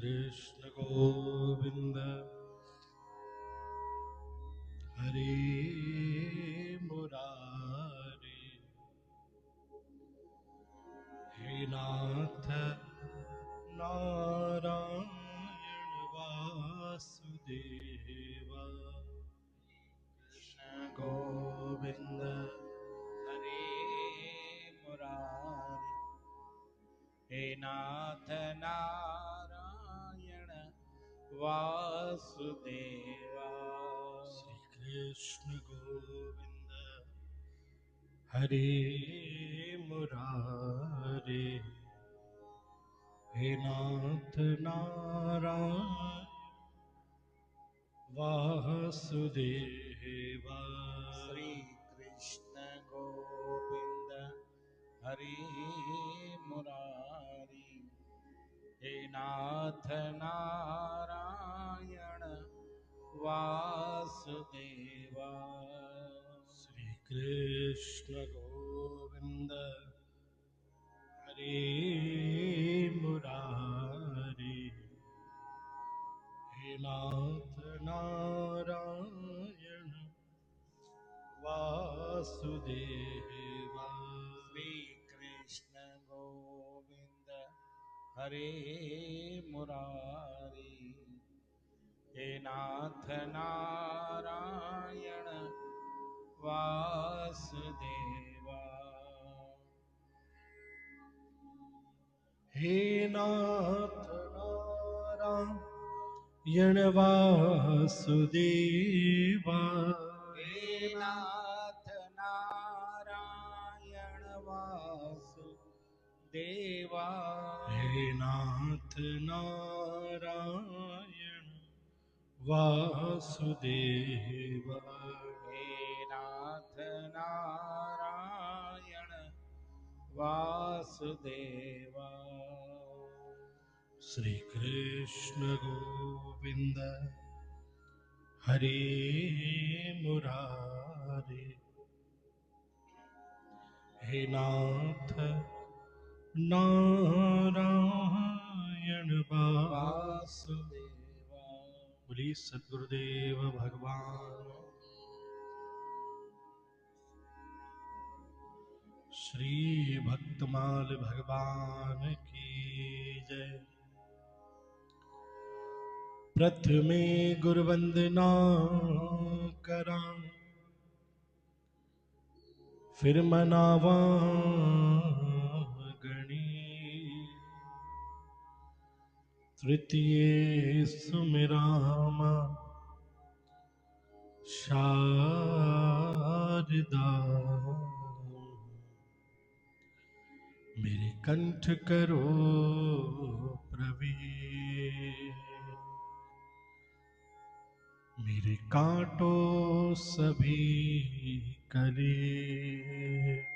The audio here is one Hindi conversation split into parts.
कृष्ण गोविंद हरे मुरारी। हे नाथ नारायण वासुदेवा। कृष्ण गोविंद हरे मुरारी। हे नाथ नारायण वासुदेवा। श्री कृष्ण गोविंद हरे मुरारी। हे नाथ नारायण वासुदेवा। श्री कृष्ण गोविंद हरे मुरारी। हे नाथ नारायण वासुदेवा। श्री कृष्ण गोविंद हरे मुरारी। हे नाथ नारायण वासुदेवा। श्री कृष्ण गोविंद हरे मुरारी। हे नाथ नारायण वासुदेवा। हे नाथ नारायण वासुदेवा। हे नाथ नारायण वासुदेवा। हे नाथ नारायण वासुदेवा। हे नाथ नारायण वासुदेवा। श्री कृष्ण गोविंद हरे मुरारी। हे नाथ नारायण वासुदेवा। बोली सद्गुरुदेव भगवान श्री भक्तमाल भगवान की जय। प्रथमे गुरुवंदना करा फिर मनावा गणी। तृतीय सुमिरामा शारदा। मेरे कंठ करो प्रवीण। मेरे कांटो सभी कले।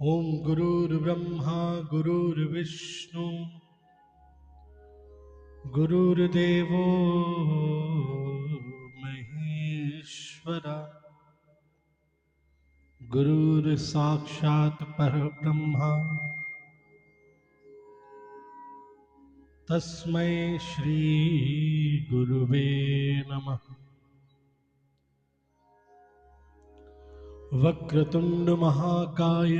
ओम गुरुर्ब्रह्मा गुरुर्विष्णु गुरुर्देवो महेश्वरा। गुरुर्साक्षात् परब्रह्मा तस्मै श्री गुरुवे नमः। वक्रतुंड महाकाय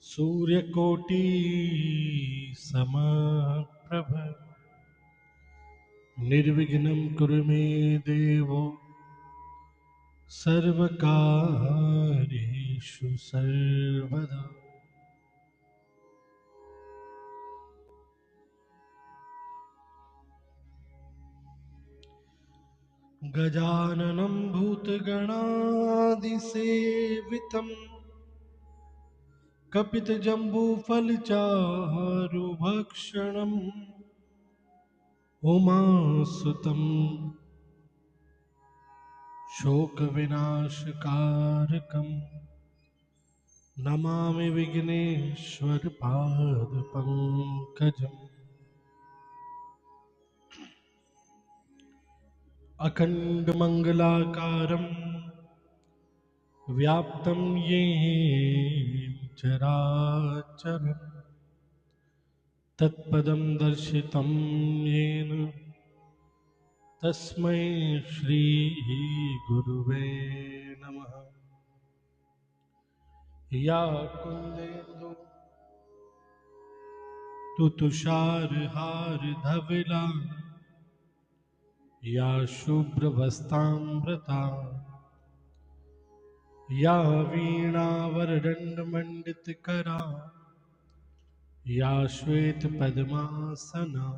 सूर्यकोटि समप्रभ निर्विघ्नं कुरु मे देवो सर्वकार्येषु सर्वदा। गजाननं भूतगणादिसेवितं कपितजम्बूफलचारुभक्षणम् उमासुतं शोकविनाशकारकं नमामि विघ्नेश्वरपादपङ्कजम्। अखण्डमङ्गलाकारं व्याप्तं येन चराचरम् तत्पदं दर्शितं येन तस्मै श्री गुरुवे नमः। या कुन्देन्दु तुषारहारधवला या शुभ्रवस्त्राम्बृता या वीणावरदण्डमण्डितकरा या श्वेतपद्मासना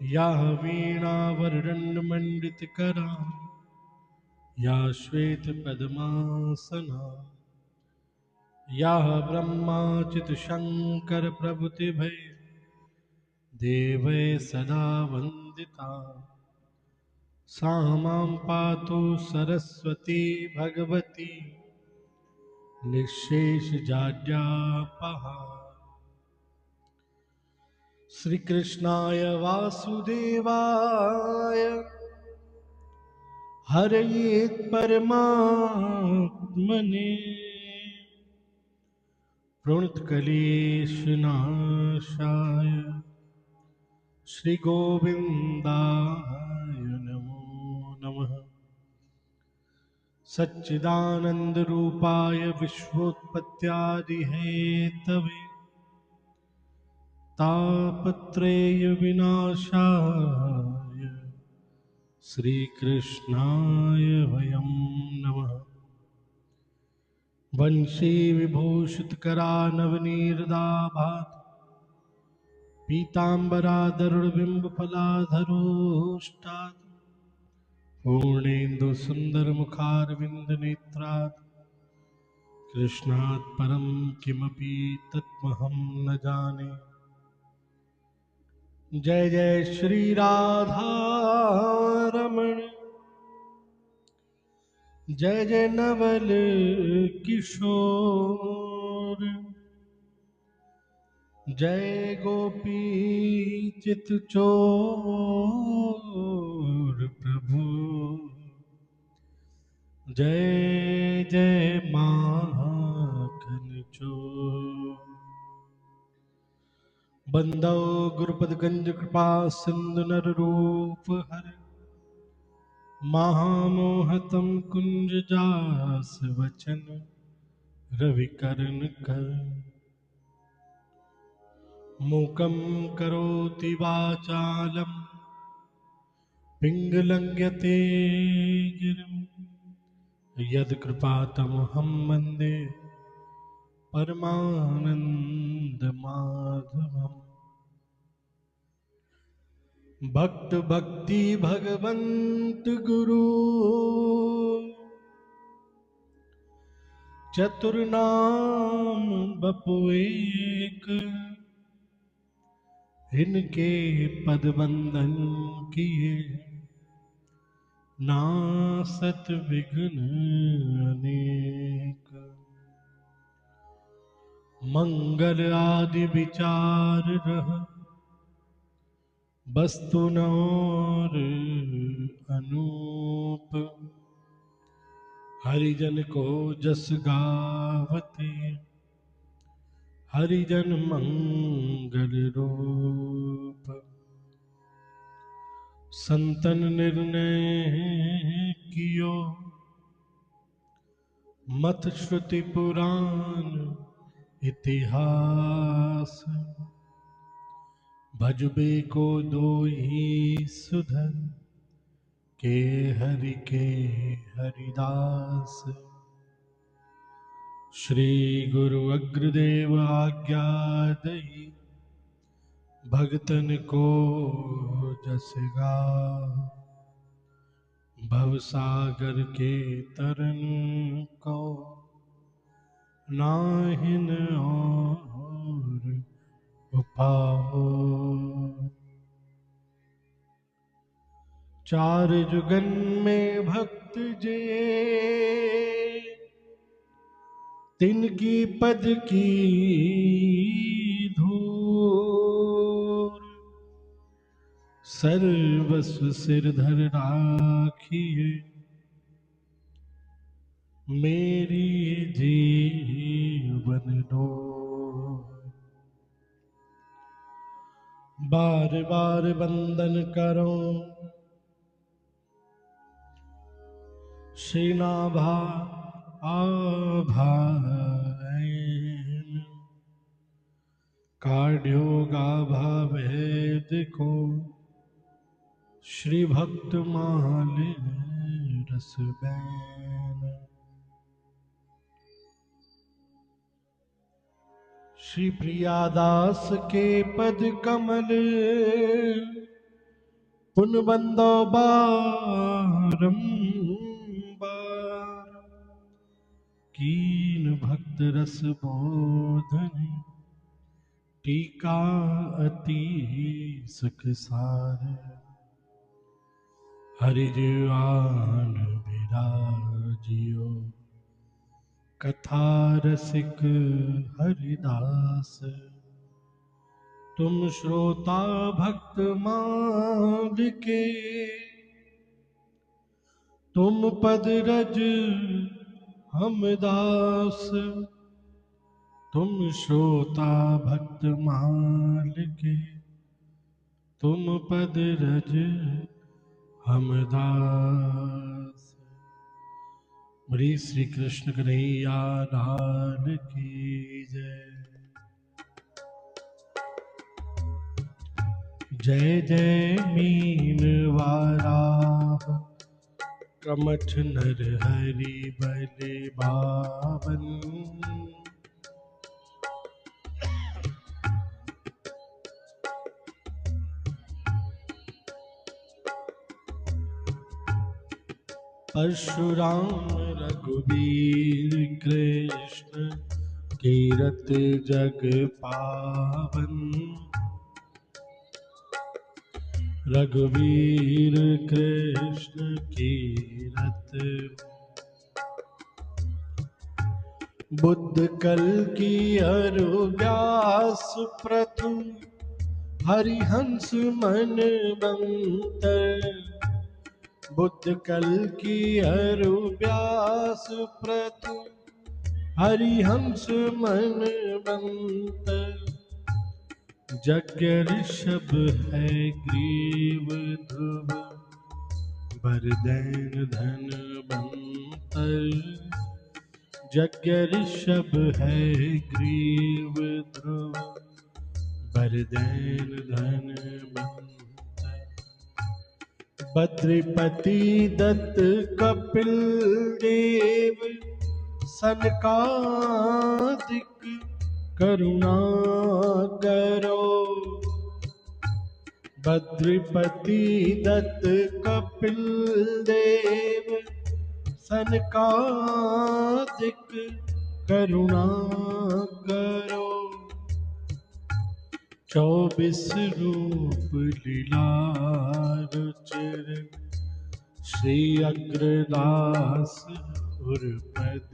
या वीणावरदण्डमण्डितकरा या श्वेतपद्मासना या ब्रह्माच्युतशङ्करप्रभृतिभै देवै सदा वन्दिता सा मां पातु सरस्वती भगवती निःशेषजाड्यापहा। श्रीकृष्णाय वासुदेवाय हरये परमात्मने प्रणतक्लेशनाशाय श्रीगोविन्दाय नमो नमः। सच्चिदानन्दरूपाय विश्वोत्पत्त्यादिहेतवे तापत्रयविनाशाय श्रीकृष्णाय वयं नमः। वंशीविभूषितकरानवनीरदाभात् पीताम्बराधरुर्बिम्बफलाधरोष्टात् पूर्णेन्दुसुन्दरमुखारविन्दनेत्रात् कृष्णात् परं किमपि तत्त्वहं न जाने। जय जय श्री राधा रमण जय जय नवल किशोर जय गोपी चित चोर प्रभु जय जय माखन चोर। बंदो गुरुपद गंज कृपा सिंधु नर रूप हर महामोहतम कुंज जास वचन रविकरण कर। मूकं करोति वाचालं पिंगलंघ्यते गिरिं यत्कृपातमहं वन्दे परमानन्दमाधवम्। भक्त भक्ति भगवंत गुरु चतुर्नाम बपुएक इनके पद बंदन किए नासत विघ्न अनेक। मंगल आदि विचार रह वस्तु नौर अनूप हरिजन को जस गावते हरिजन मंगल रूप। संतन निर्णय कियो मत श्रुति पुराण इतिहास भजबे को दोही सुधर के हरिदास। श्री गुरु अग्रदेव आज्ञा दई भगतन को जस गाओ भवसागर के तरन को नाहिन और उपाओ। चार जुगन में भक्त जे तिनकी पद की धूर सर्वस्व सिरधर राखिए मेरी जी लो। बार बार वंदन करो श्रीनाभा आभाएं। काढ़्यो गाभा भेद को श्री भक्त माल रस बैन। श्री प्रियादास के पद कमल पुन बंदो बारंबार। कीन भक्त रस बोधन टीका अति सुखसार। हरिजवान विराजियो कथा रसिक हरिदास। तुम श्रोता भक्त माल के तुम पद रज हम दास। तुम श्रोता भक्त माल के तुम पद रज हम दास। बोलिए श्री कृष्ण कन्हैया लाल की जय। जय जय मीन वाराह कमठ नर हरि बल बावन। परशुराम रघुवीर कृष्ण कीरत जग पावन। रघुवीर कृष्ण कीरत बुद्ध कल की अरु व्यास प्रथु हरिहंस मन बंतर। बुद्ध कल की अरु व्यास प्रथु हरिहंस मन बंतर। यज्ञ ऋषभ है ग्रीव ध्रुव बरदैन धनवंतर। यज्ञ ऋषभ है ग्रीव ध्रुव बरदैन धनवंतर। बद्रिपति दत्त कपिल देव सनकादिक करुणा करो। बद्रिपति दत्त कपिल देव सनकादिक करुणा करो। 24 रूप लीला रुचिर श्री अग्रदास उर्पद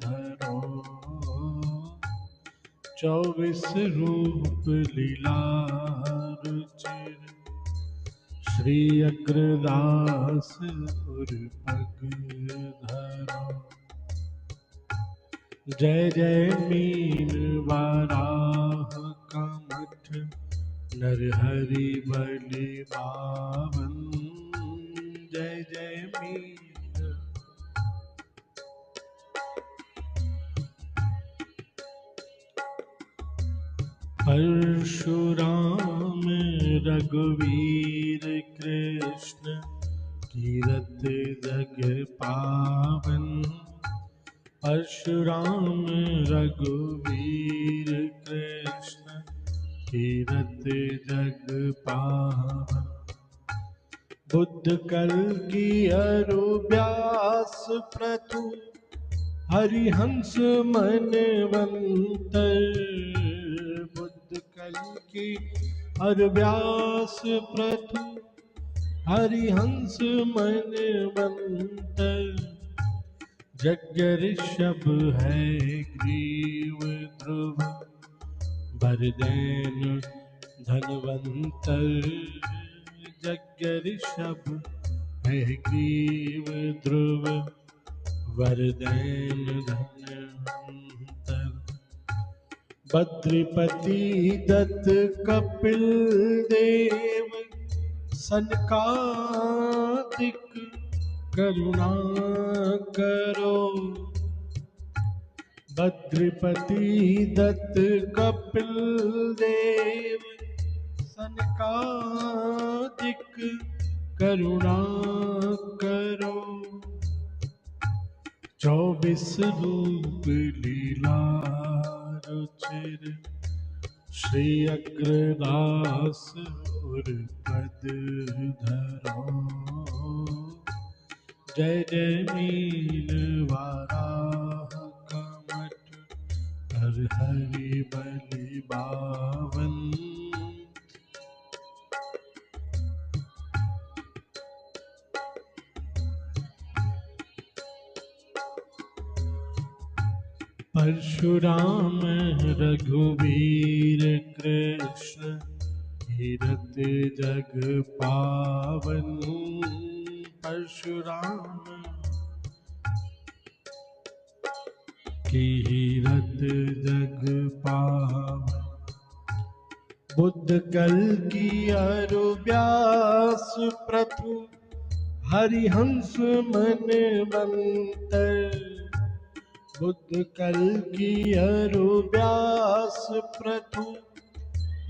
धरो। 24 रूप लीला रुचिर श्री अग्रदास उर्पद धरो। जय जय मीन वाराह कामठ नरहरि बलि बावन। जय जय मीन। परशुराम रघुवीर कृष्ण कीरत जग पावन। परशुराम रघुवीर कृष्ण कीरत जग पावन। बुद्ध कल की अरु व्यास प्रथु हरिहंस मनवंतर। बुद्ध कल की अरु व्यास प्रथु हरिहंस मनवंतर। यज्ञ ऋषभ है ग्रीव ध्रुव बरदैन धनवंतर। यज्ञ ऋषभ है ग्रीव ध्रुव वरदैन धनवंतर। बद्रिपति दत्त कपिल देव सनकादिक करुणा करो। बद्रिपति दत्त कपिल देव सनकादिक करुणा करो। 24 रूप लीला रुचिर श्री अग्रदास उर पद धरो। जय जय मीन वाराह कमठ हर हरि बलि बावन। परशुराम रघुवीर कृष्ण हीरत जग पावन। परशुराम की हीरत जग पावन। बुद्ध कल की अरु व्यास प्रभु हरिहंस मन मंतर। बुद्ध कल की अरु व्यास प्रभु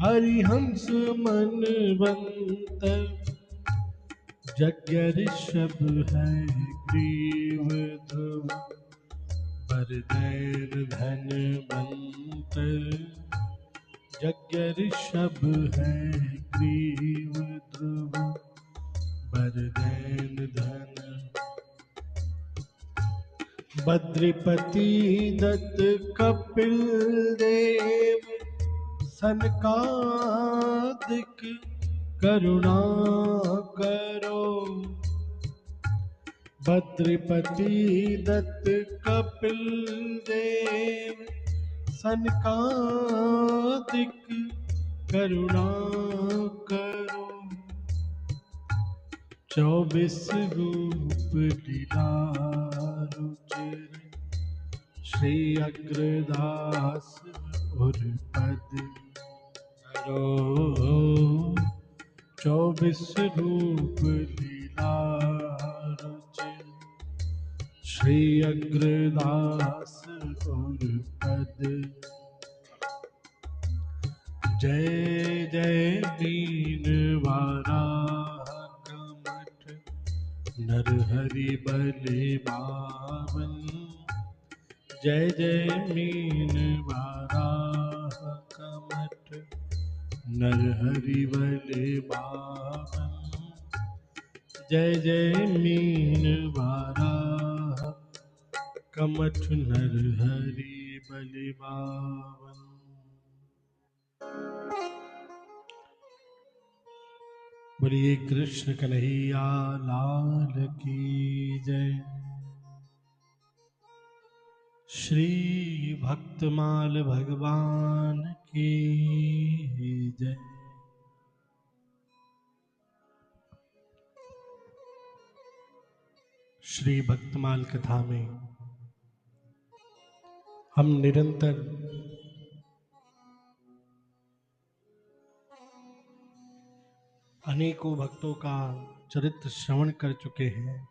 हरिहंस मन मंतर। यज्ञ ऋषभ है ग्रीव ध्रुव बरदैन धन मंतर। यज्ञ ऋषभ है ग्रीव ध्रुव बरदैन धन। बद्रिपति दत्त कपिल देव सनकादिक करुणा करो। बद्रिपति दत्त कपिल देव सनकादिक करुणा करो। 24 रूप लीला रुचिर श्री अग्रदास उर पद धरो। 24 रूप लीला रुचिर श्री अग्रदास उर पद। जय जय मीन वाराह कमठ नरहरि बलि बावन। जय जय मीन वाराह कमठ नरहरि बलि बावन। जय जय मीन वाराह कमठ नरहरि बलि बावन। बोलिए कृष्ण कन्हैया लाल की जय। श्री भक्तमाल भगवान की जय। श्री भक्तमाल कथा में हम निरंतर अनेकों भक्तों का चरित्र श्रवण कर चुके हैं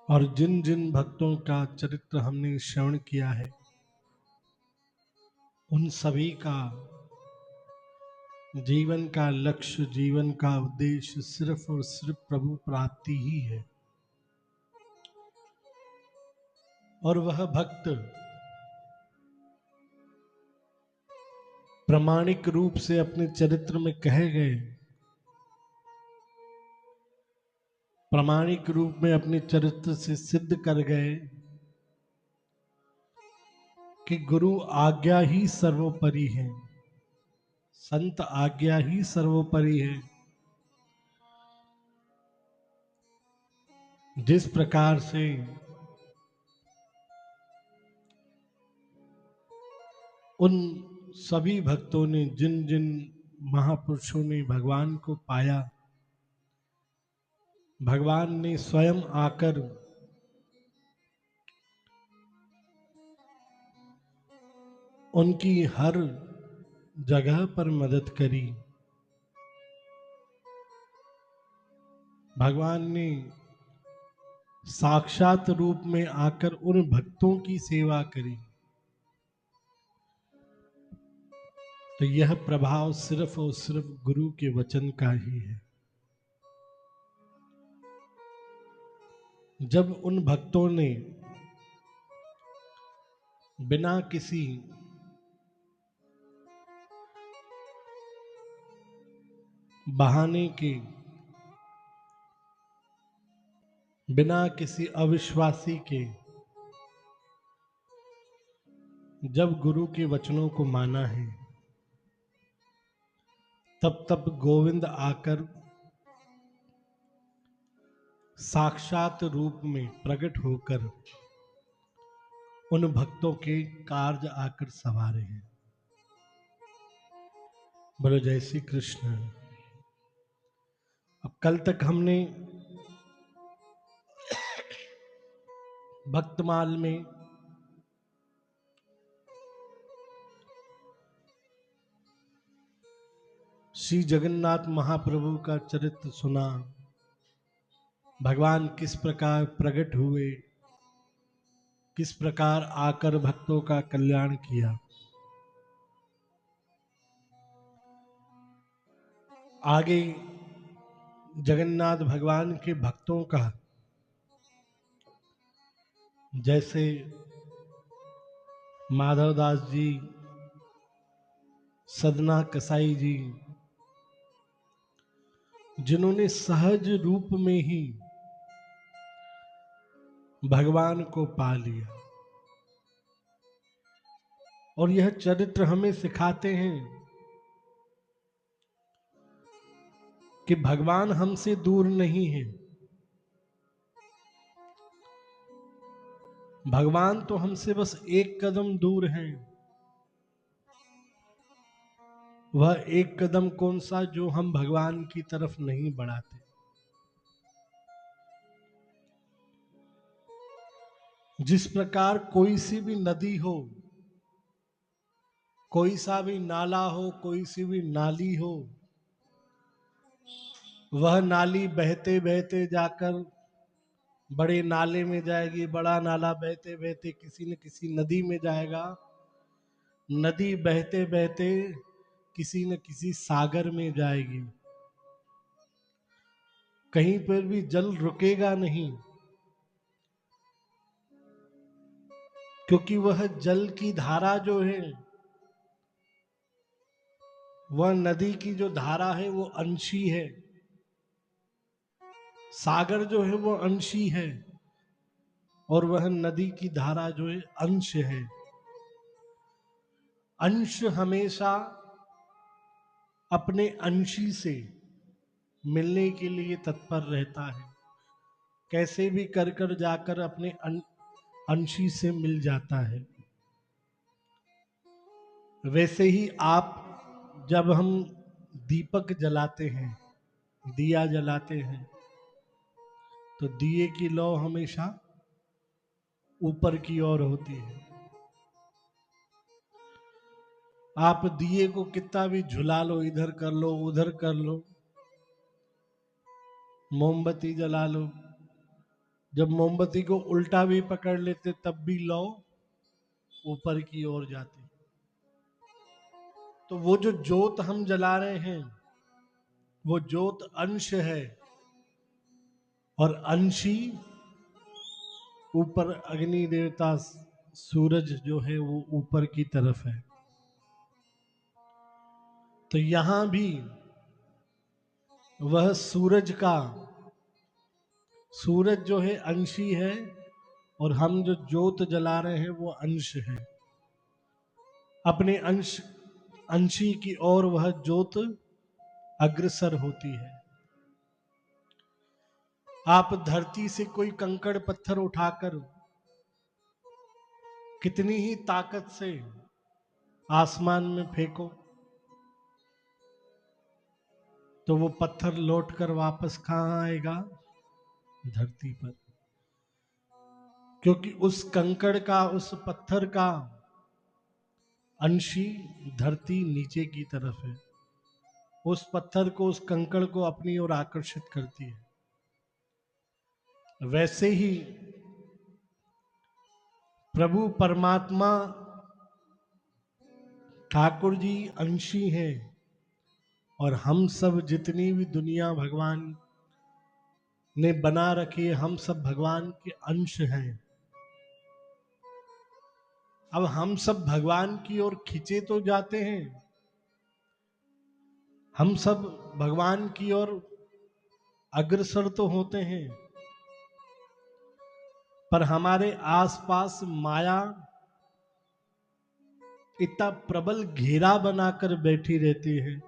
और जिन जिन भक्तों का चरित्र हमने श्रवण किया है उन सभी का जीवन का लक्ष्य, जीवन का उद्देश्य सिर्फ और सिर्फ प्रभु प्राप्ति ही है। और वह भक्त प्रामाणिक रूप से अपने चरित्र में कहे गए, प्रामाणिक रूप में अपने चरित्र से सिद्ध कर गए कि गुरु आज्ञा ही सर्वोपरि है, संत आज्ञा ही सर्वोपरि है। जिस प्रकार से उन सभी भक्तों ने, जिन जिन महापुरुषों ने भगवान को पाया, भगवान ने स्वयं आकर उनकी हर जगह पर मदद करी। भगवान ने साक्षात रूप में आकर उन भक्तों की सेवा करी। तो यह प्रभाव सिर्फ और सिर्फ गुरु के वचन का ही है। जब उन भक्तों ने बिना किसी बहाने के, बिना किसी अविश्वासी के जब गुरु के वचनों को माना है, तब गोविंद आकर साक्षात रूप में प्रकट होकर उन भक्तों के कार्य आकर संवारे हैं। बोलो जय श्री कृष्ण। अब कल तक हमने भक्तमाल में श्री जगन्नाथ महाप्रभु का चरित्र सुना। भगवान किस प्रकार प्रकट हुए, किस प्रकार आकर भक्तों का कल्याण किया। आगे जगन्नाथ भगवान के भक्तों का, जैसे माधवदास जी, सदना कसाई जी, जिन्होंने सहज रूप में ही भगवान को पा लिया। और यह चरित्र हमें सिखाते हैं कि भगवान हमसे दूर नहीं है। भगवान तो हमसे बस एक कदम दूर हैं। वह एक कदम कौन सा जो हम भगवान की तरफ नहीं बढ़ाते। जिस प्रकार कोई सी भी नदी हो, कोई सा भी नाला हो, कोई सी भी नाली हो, वह नाली बहते बहते जाकर बड़े नाले में जाएगी, बड़ा नाला बहते बहते किसी न किसी नदी में जाएगा, नदी बहते बहते किसी न किसी सागर में जाएगी। कहीं पर भी जल रुकेगा नहीं, क्योंकि वह जल की धारा जो है, वह नदी की जो धारा है वो अंशी है। सागर जो है वो अंशी है, और वह नदी की धारा जो है अंश है। अंश हमेशा अपने अंशी से मिलने के लिए तत्पर रहता है। कैसे भी कर जाकर अपने अंशी से मिल जाता है। वैसे ही आप जब हम दीपक जलाते हैं, दिया जलाते हैं, तो दिए की लौ हमेशा ऊपर की ओर होती है। आप दिए को कितना भी झुला लो, इधर कर लो उधर कर लो, मोमबत्ती जला लो, जब मोमबत्ती को उल्टा भी पकड़ लेते तब भी लौ ऊपर की ओर जाती। तो वो जो ज्योत हम जला रहे हैं, वो ज्योत अंश है, और अंशी ऊपर अग्नि देवता सूरज जो है वो ऊपर की तरफ है। तो यहां भी वह सूरज जो है अंशी है, और हम जो ज्योत जला रहे हैं वो अंश है। अपने अंशी की ओर वह ज्योत अग्रसर होती है। आप धरती से कोई कंकड़ पत्थर उठाकर कितनी ही ताकत से आसमान में फेंको, तो वो पत्थर लौटकर वापस कहां आएगा? धरती पर। क्योंकि उस कंकड़ का, उस पत्थर का अंशी धरती नीचे की तरफ है, उस पत्थर को, उस कंकड़ को अपनी ओर आकर्षित करती है। वैसे ही प्रभु परमात्मा ठाकुर जी अंशी हैं, और हम सब जितनी भी दुनिया भगवान ने बना रखी है, हम सब भगवान के अंश हैं। अब हम सब भगवान की ओर खींचे तो जाते हैं, हम सब भगवान की ओर अग्रसर तो होते हैं, पर हमारे आसपास माया इतना प्रबल घेरा बनाकर बैठी रहती है,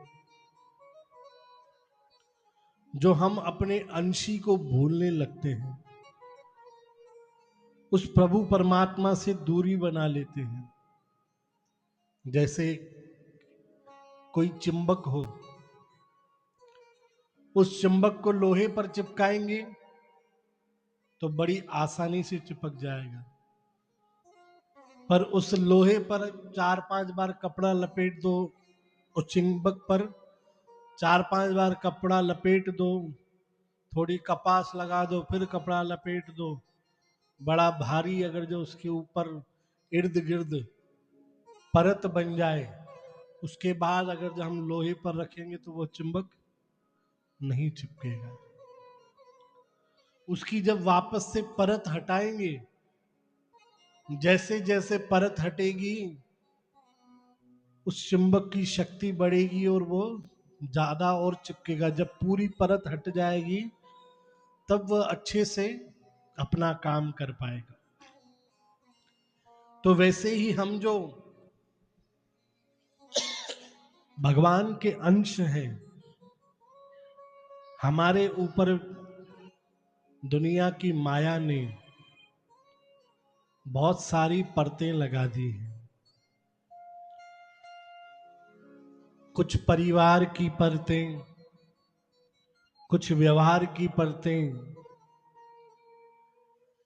जो हम अपने अंशी को भूलने लगते हैं, उस प्रभु परमात्मा से दूरी बना लेते हैं। जैसे कोई चुंबक हो, उस चुंबक को लोहे पर चिपकाएंगे तो बड़ी आसानी से चिपक जाएगा, पर उस लोहे पर 4-5 बार कपड़ा लपेट दो, उस चुंबक पर 4-5 बार कपड़ा लपेट दो, थोड़ी कपास लगा दो, फिर कपड़ा लपेट दो, बड़ा भारी अगर जो उसके ऊपर इर्द गिर्द परत बन जाए, उसके बाद अगर जो हम लोहे पर रखेंगे तो वो चुंबक नहीं चिपकेगा। उसकी जब वापस से परत हटाएंगे, जैसे जैसे परत हटेगी उस चुंबक की शक्ति बढ़ेगी और वो ज्यादा और चिपकेगा। जब पूरी परत हट जाएगी तब वह अच्छे से अपना काम कर पाएगा। तो वैसे ही हम जो भगवान के अंश हैं, हमारे ऊपर दुनिया की माया ने बहुत सारी परतें लगा दी हैं। कुछ परिवार की परतें, कुछ व्यवहार की परतें,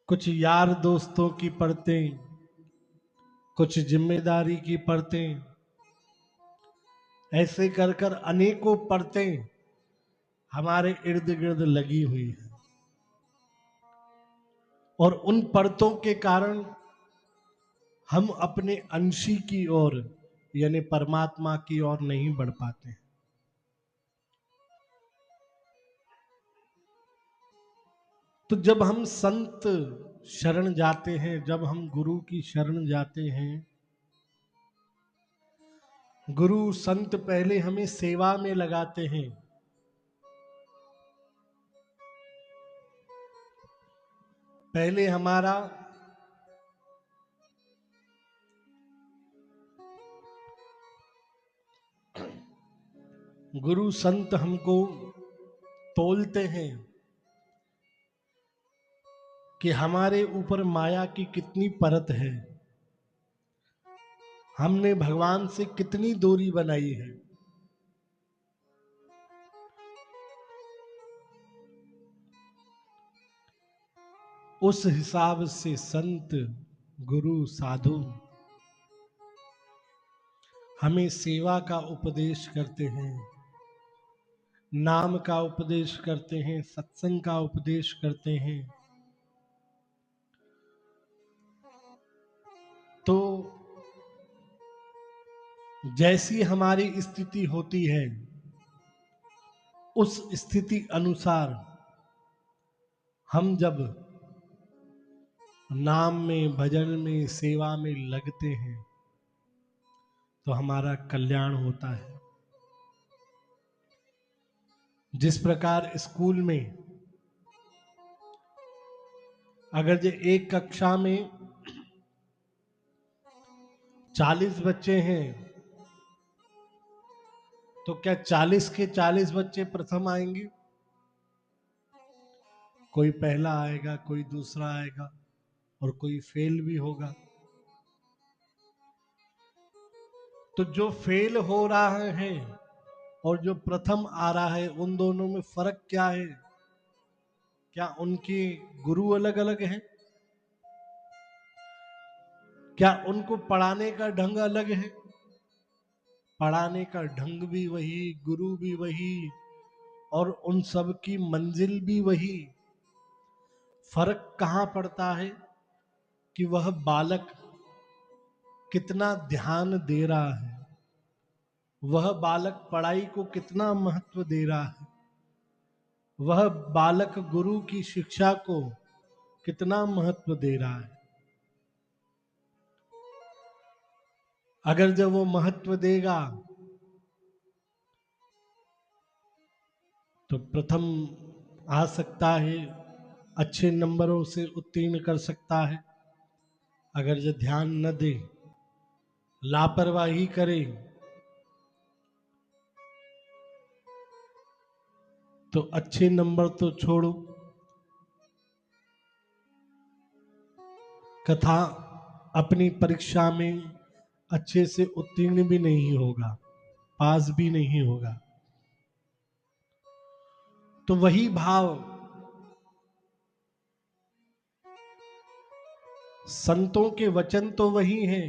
कुछ यार दोस्तों की परतें, कुछ जिम्मेदारी की परतें, ऐसे कर कर अनेकों परतें हमारे इर्द गिर्द लगी हुई है। और उन परतों के कारण हम अपने अंशी की ओर यानी परमात्मा की ओर नहीं बढ़ पाते। तो जब हम संत शरण जाते हैं, जब हम गुरु की शरण जाते हैं, गुरु संत पहले हमें सेवा में लगाते हैं। पहले हमारा गुरु संत हमको तोलते हैं कि हमारे ऊपर माया की कितनी परत है, हमने भगवान से कितनी दूरी बनाई है। उस हिसाब से संत गुरु साधु हमें सेवा का उपदेश करते हैं, नाम का उपदेश करते हैं, सत्संग का उपदेश करते हैं। तो जैसी हमारी स्थिति होती है, उस स्थिति अनुसार हम जब नाम में, भजन में, सेवा में लगते हैं तो हमारा कल्याण होता है। जिस प्रकार स्कूल में अगर जो एक कक्षा में 40 बच्चे हैं, तो क्या 40 के 40 बच्चे प्रथम आएंगे? कोई पहला आएगा, कोई दूसरा आएगा और कोई फेल भी होगा। तो जो फेल हो रहा है और जो प्रथम आ रहा है, उन दोनों में फर्क क्या है? क्या उनके गुरु अलग अलग हैं? क्या उनको पढ़ाने का ढंग अलग है? पढ़ाने का ढंग भी वही, गुरु भी वही, और उन सब की मंजिल भी वही। फर्क कहां पड़ता है कि वह बालक कितना ध्यान दे रहा है, वह बालक पढ़ाई को कितना महत्व दे रहा है, वह बालक गुरु की शिक्षा को कितना महत्व दे रहा है। अगर जब वो महत्व देगा तो प्रथम आ सकता है, अच्छे नंबरों से उत्तीर्ण कर सकता है। अगर जो ध्यान न दे, लापरवाही करे, तो अच्छे नंबर तो छोड़ो, कथा अपनी परीक्षा में अच्छे से उत्तीर्ण भी नहीं होगा, पास भी नहीं होगा। तो वही भाव संतों के वचन तो वही हैं,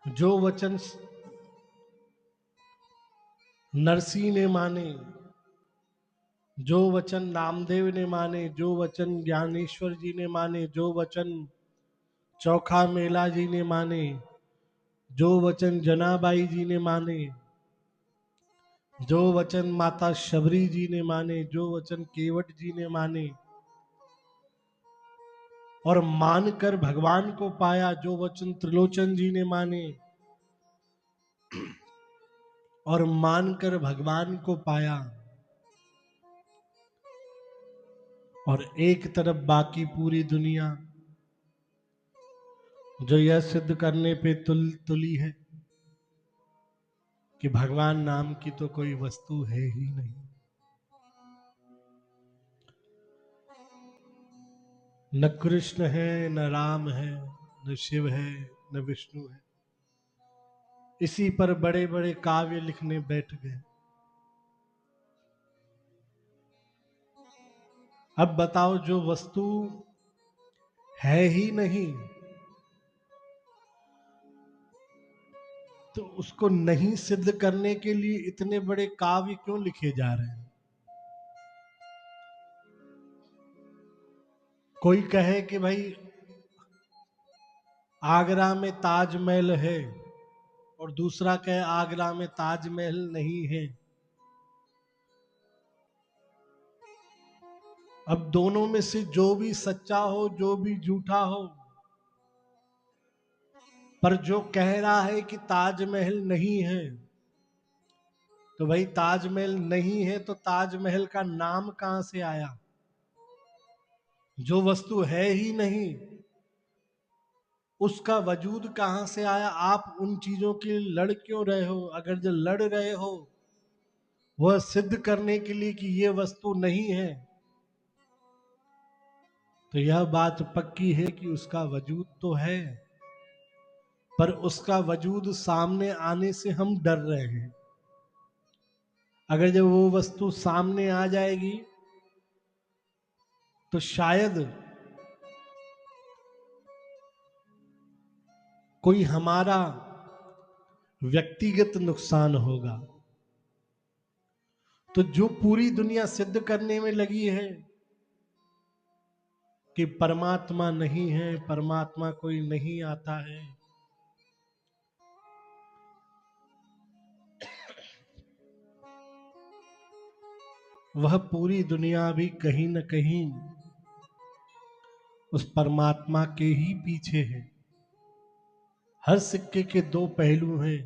जो वचन नरसी ने माने, जो वचन नामदेव ने माने, जो वचन ज्ञानेश्वर जी ने माने, जो वचन चौखा मेला जी ने माने, जो वचन जनाबाई जी ने माने, जो वचन माता शबरी जी ने माने, जो वचन केवट जी ने माने, और मानकर भगवान को पाया, जो वचन त्रिलोचन जी ने माने और मानकर भगवान को पाया, और एक तरफ बाकी पूरी दुनिया जो यह सिद्ध करने पे तुली है कि भगवान नाम की तो कोई वस्तु है ही नहीं। न कृष्ण है, न राम है, न शिव है, न विष्णु है। इसी पर बड़े बड़े काव्य लिखने बैठ गए। अब बताओ, जो वस्तु है ही नहीं तो उसको नहीं सिद्ध करने के लिए इतने बड़े काव्य क्यों लिखे जा रहे हैं? कोई कहे कि भाई आगरा में ताजमहल है, और दूसरा कहे आगरा में ताजमहल नहीं है। अब दोनों में से जो भी सच्चा हो, जो भी झूठा हो, पर जो कह रहा है कि ताजमहल नहीं है, तो भाई ताजमहल नहीं है तो ताजमहल का नाम कहां से आया? जो वस्तु है ही नहीं उसका वजूद कहां से आया? आप उन चीजों के लिए लड़ क्यों रहे हो? अगर जो लड़ रहे हो वह सिद्ध करने के लिए कि यह वस्तु नहीं है, तो यह बात पक्की है कि उसका वजूद तो है, पर उसका वजूद सामने आने से हम डर रहे हैं। अगर जब वो वस्तु सामने आ जाएगी तो शायद कोई हमारा व्यक्तिगत नुकसान होगा। तो जो पूरी दुनिया सिद्ध करने में लगी है कि परमात्मा नहीं है, परमात्मा कोई नहीं आता है, वह पूरी दुनिया भी कहीं न कहीं उस परमात्मा के ही पीछे है। हर सिक्के के दो पहलू हैं।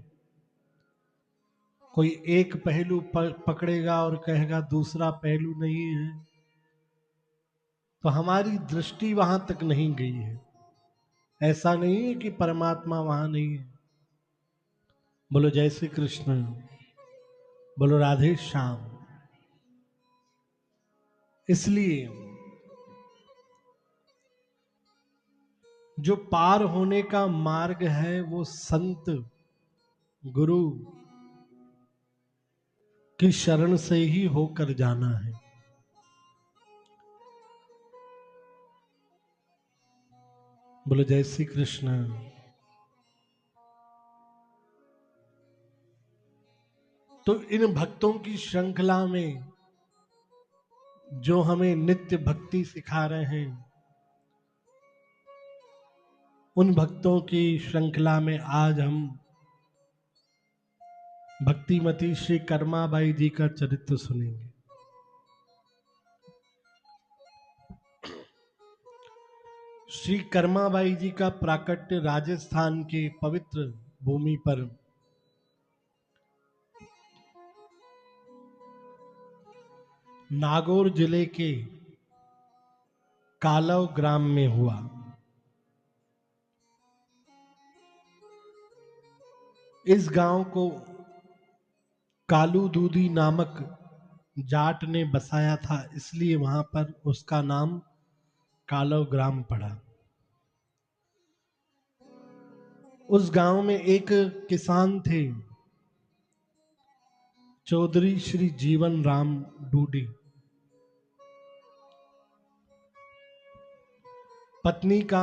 कोई एक पहलू पकड़ेगा और कहेगा दूसरा पहलू नहीं है, तो हमारी दृष्टि वहां तक नहीं गई है। ऐसा नहीं है कि परमात्मा वहां नहीं है। बोलो जय श्री कृष्ण, बोलो राधे श्याम। इसलिए जो पार होने का मार्ग है वो संत गुरु की शरण से ही होकर जाना है। बोलो जय श्री कृष्ण। तो इन भक्तों की श्रृंखला में जो हमें नित्य भक्ति सिखा रहे हैं, उन भक्तों की श्रृंखला में आज हम भक्तिमती श्री कर्माबाई जी का चरित्र सुनेंगे। श्री कर्माबाई जी का प्राकट्य राजस्थान के पवित्र भूमि पर नागौर जिले के कालव ग्राम में हुआ। इस गांव को कालू दूधी नामक जाट ने बसाया था, इसलिए वहां पर उसका नाम कालव ग्राम पड़ा। उस गांव में एक किसान थे, चौधरी श्री जीवन राम डूडी। पत्नी का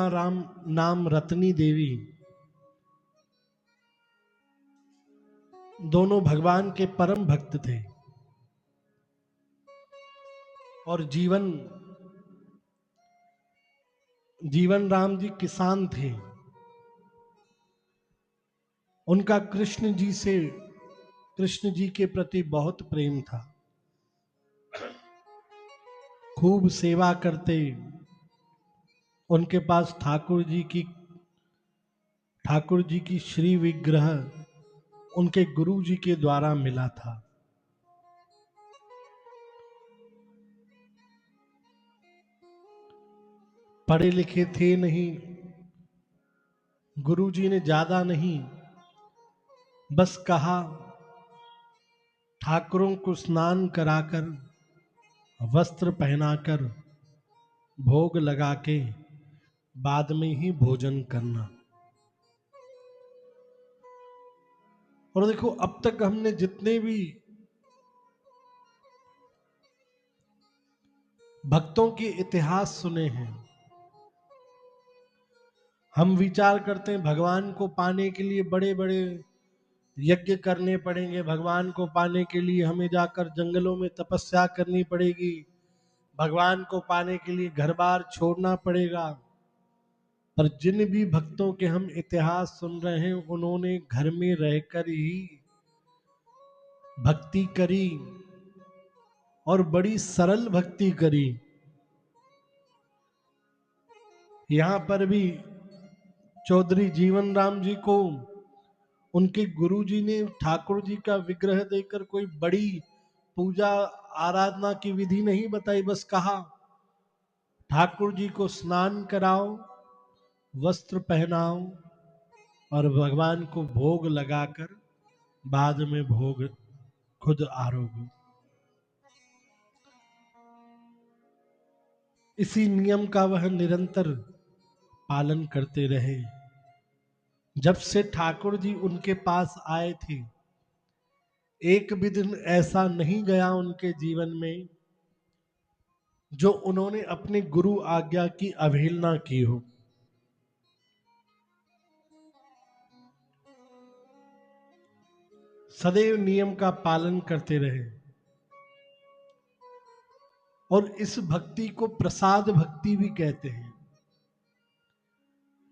नाम रत्नी देवी। दोनों भगवान के परम भक्त थे और जीवन राम जी किसान थे। उनका कृष्ण जी के प्रति बहुत प्रेम था। खूब सेवा करते। उनके पास ठाकुर जी की श्री विग्रह उनके गुरु जी के द्वारा मिला था। पढ़े लिखे थे नहीं, गुरु जी ने ज्यादा नहीं, बस कहा ठाकुरों को स्नान कराकर, वस्त्र पहनाकर, भोग लगा के बाद में ही भोजन करना। और देखो, अब तक हमने जितने भी भक्तों के इतिहास सुने हैं, हम विचार करते हैं भगवान को पाने के लिए बड़े बड़े यज्ञ करने पड़ेंगे, भगवान को पाने के लिए हमें जाकर जंगलों में तपस्या करनी पड़ेगी, भगवान को पाने के लिए घर बार छोड़ना पड़ेगा। पर जिन भी भक्तों के हम इतिहास सुन रहे हैं, उन्होंने घर में रहकर ही भक्ति करी और बड़ी सरल भक्ति करी। यहां पर भी चौधरी जीवन राम जी को उनके गुरु जी ने ठाकुर जी का विग्रह देकर कोई बड़ी पूजा आराधना की विधि नहीं बताई, बस कहा ठाकुर जी को स्नान कराओ, वस्त्र पहनाओ और भगवान को भोग लगाकर बाद में भोग खुद आरोग्य। इसी नियम का वह निरंतर पालन करते रहे। जब से ठाकुर जी उनके पास आए थे, एक भी दिन ऐसा नहीं गया उनके जीवन में जो उन्होंने अपनी गुरु आज्ञा की अवहेलना की हो। सदैव नियम का पालन करते रहे और इस भक्ति को प्रसाद भक्ति भी कहते हैं।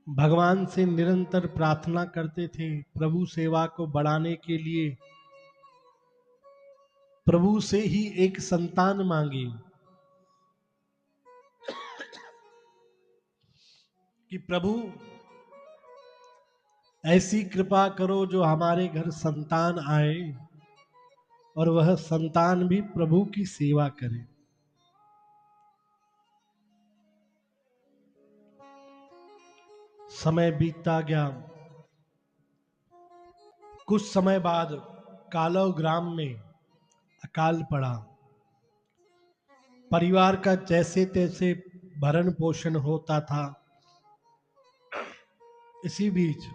भगवान से निरंतर प्रार्थना करते थे, प्रभु सेवा को बढ़ाने के लिए प्रभु से ही एक संतान मांगी कि प्रभु ऐसी कृपा करो जो हमारे घर संतान आए और वह संतान भी प्रभु की सेवा करे। समय बीतता गया। कुछ समय बाद कालव ग्राम में अकाल पड़ा। परिवार का जैसे तैसे भरण पोषण होता था। इसी बीच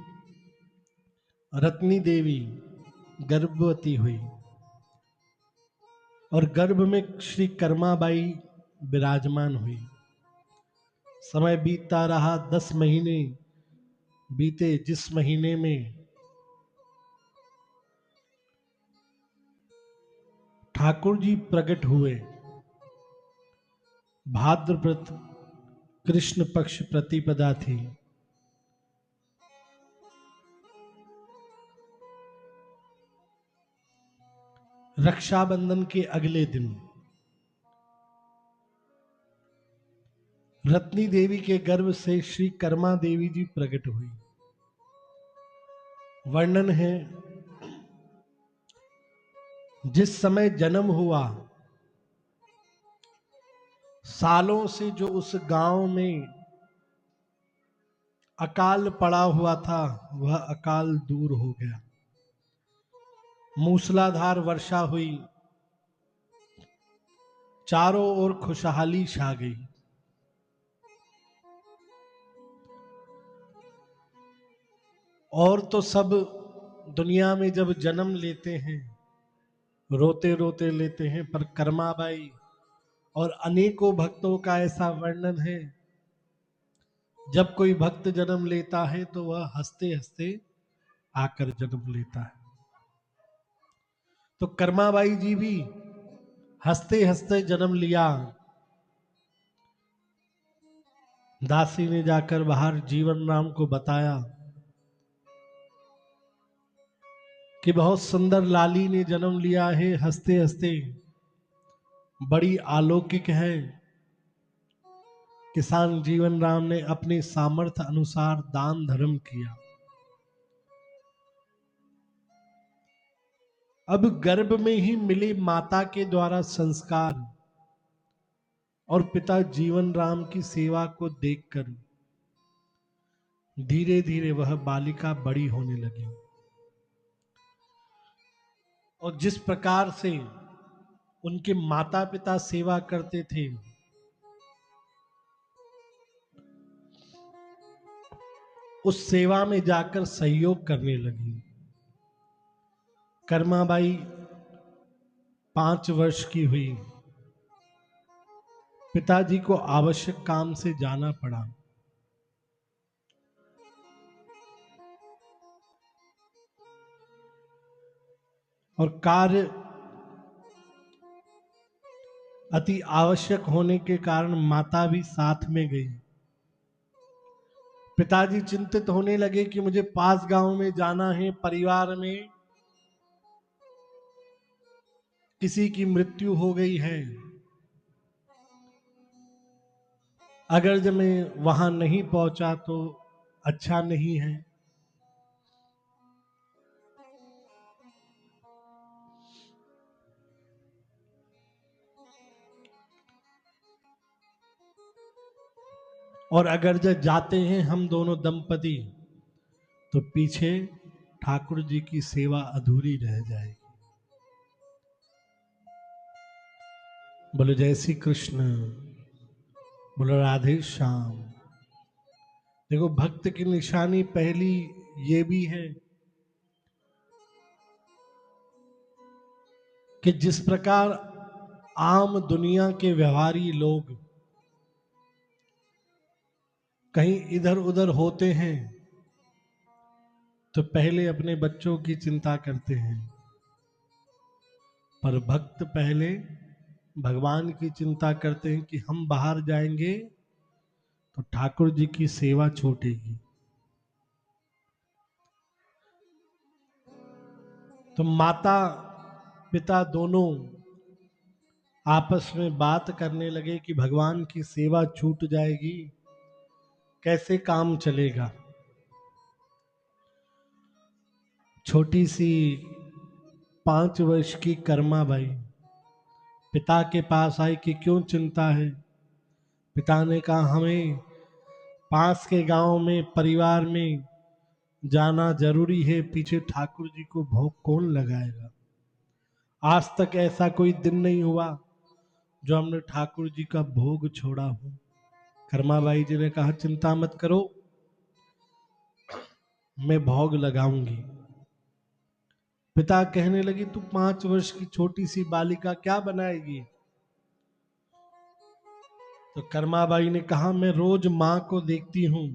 रत्नी देवी गर्भवती हुई और गर्भ में श्री कर्माबाई विराजमान हुई। समय बीतता रहा, 10 महीने बीते, जिस महीने में ठाकुर जी प्रकट हुए। भाद्रपद कृष्ण पक्ष प्रतिपदा थी। रक्षाबंधन के अगले दिन रत्नी देवी के गर्भ से श्री कर्मा देवी जी प्रकट हुई। वर्णन है, जिस समय जन्म हुआ, सालों से जो उस गांव में अकाल पड़ा हुआ था, वह अकाल दूर हो गया। मूसलाधार वर्षा हुई, चारों ओर खुशहाली छा गई। और तो सब दुनिया में जब जन्म लेते हैं रोते रोते लेते हैं, पर कर्माबाई और अनेकों भक्तों का ऐसा वर्णन है, जब कोई भक्त जन्म लेता है तो वह हंसते हंसते आकर जन्म लेता है। तो कर्माबाई जी भी हंसते हंसते जन्म लिया। दासी ने जाकर बाहर जीवन राम को बताया कि बहुत सुंदर लाली ने जन्म लिया है, हंसते हंसते, बड़ी अलौकिक है। किसान जीवन राम ने अपने सामर्थ्य अनुसार दान धर्म किया। अब गर्भ में ही मिली माता के द्वारा संस्कार और पिता जीवन राम की सेवा को देखकर धीरे धीरे वह बालिका बड़ी होने लगी। और जिस प्रकार से उनके माता पिता सेवा करते थे, उस सेवा में जाकर सहयोग करने लगी। कर्माबाई 5 वर्ष की हुई, पिताजी को आवश्यक काम से जाना पड़ा। और कार्य अति आवश्यक होने के कारण माता भी साथ में गई। पिताजी चिंतित होने लगे कि मुझे पास गांव में जाना है, परिवार में किसी की मृत्यु हो गई है, अगर जब मैं वहां नहीं पहुंचा तो अच्छा नहीं है। और अगर जब जाते हैं हम दोनों दंपति, तो पीछे ठाकुर जी की सेवा अधूरी रह जाएगी। बोलो जय श्री कृष्ण, बोलो राधे श्याम। देखो, भक्त की निशानी पहली ये भी है कि जिस प्रकार आम दुनिया के व्यवहारी लोग कहीं इधर उधर होते हैं तो पहले अपने बच्चों की चिंता करते हैं, पर भक्त पहले भगवान की चिंता करते हैं कि हम बाहर जाएंगे तो ठाकुर जी की सेवा छूटेगी। तो माता पिता दोनों आपस में बात करने लगे कि भगवान की सेवा छूट जाएगी, कैसे काम चलेगा। छोटी सी 5 वर्ष की कर्माबाई पिता के पास आई कि क्यों चिंता है। पिता ने कहा, हमें पास के गांव में परिवार में जाना जरूरी है, पीछे ठाकुर जी को भोग कौन लगाएगा। आज तक ऐसा कोई दिन नहीं हुआ जो हमने ठाकुर जी का भोग छोड़ा हो। कर्माबाई जी ने कहा, चिंता मत करो, मैं भोग लगाऊंगी। पिता कहने लगे, तू 5 वर्ष की छोटी सी बालिका क्या बनाएगी। तो कर्माबाई ने कहा, मैं रोज मां को देखती हूं,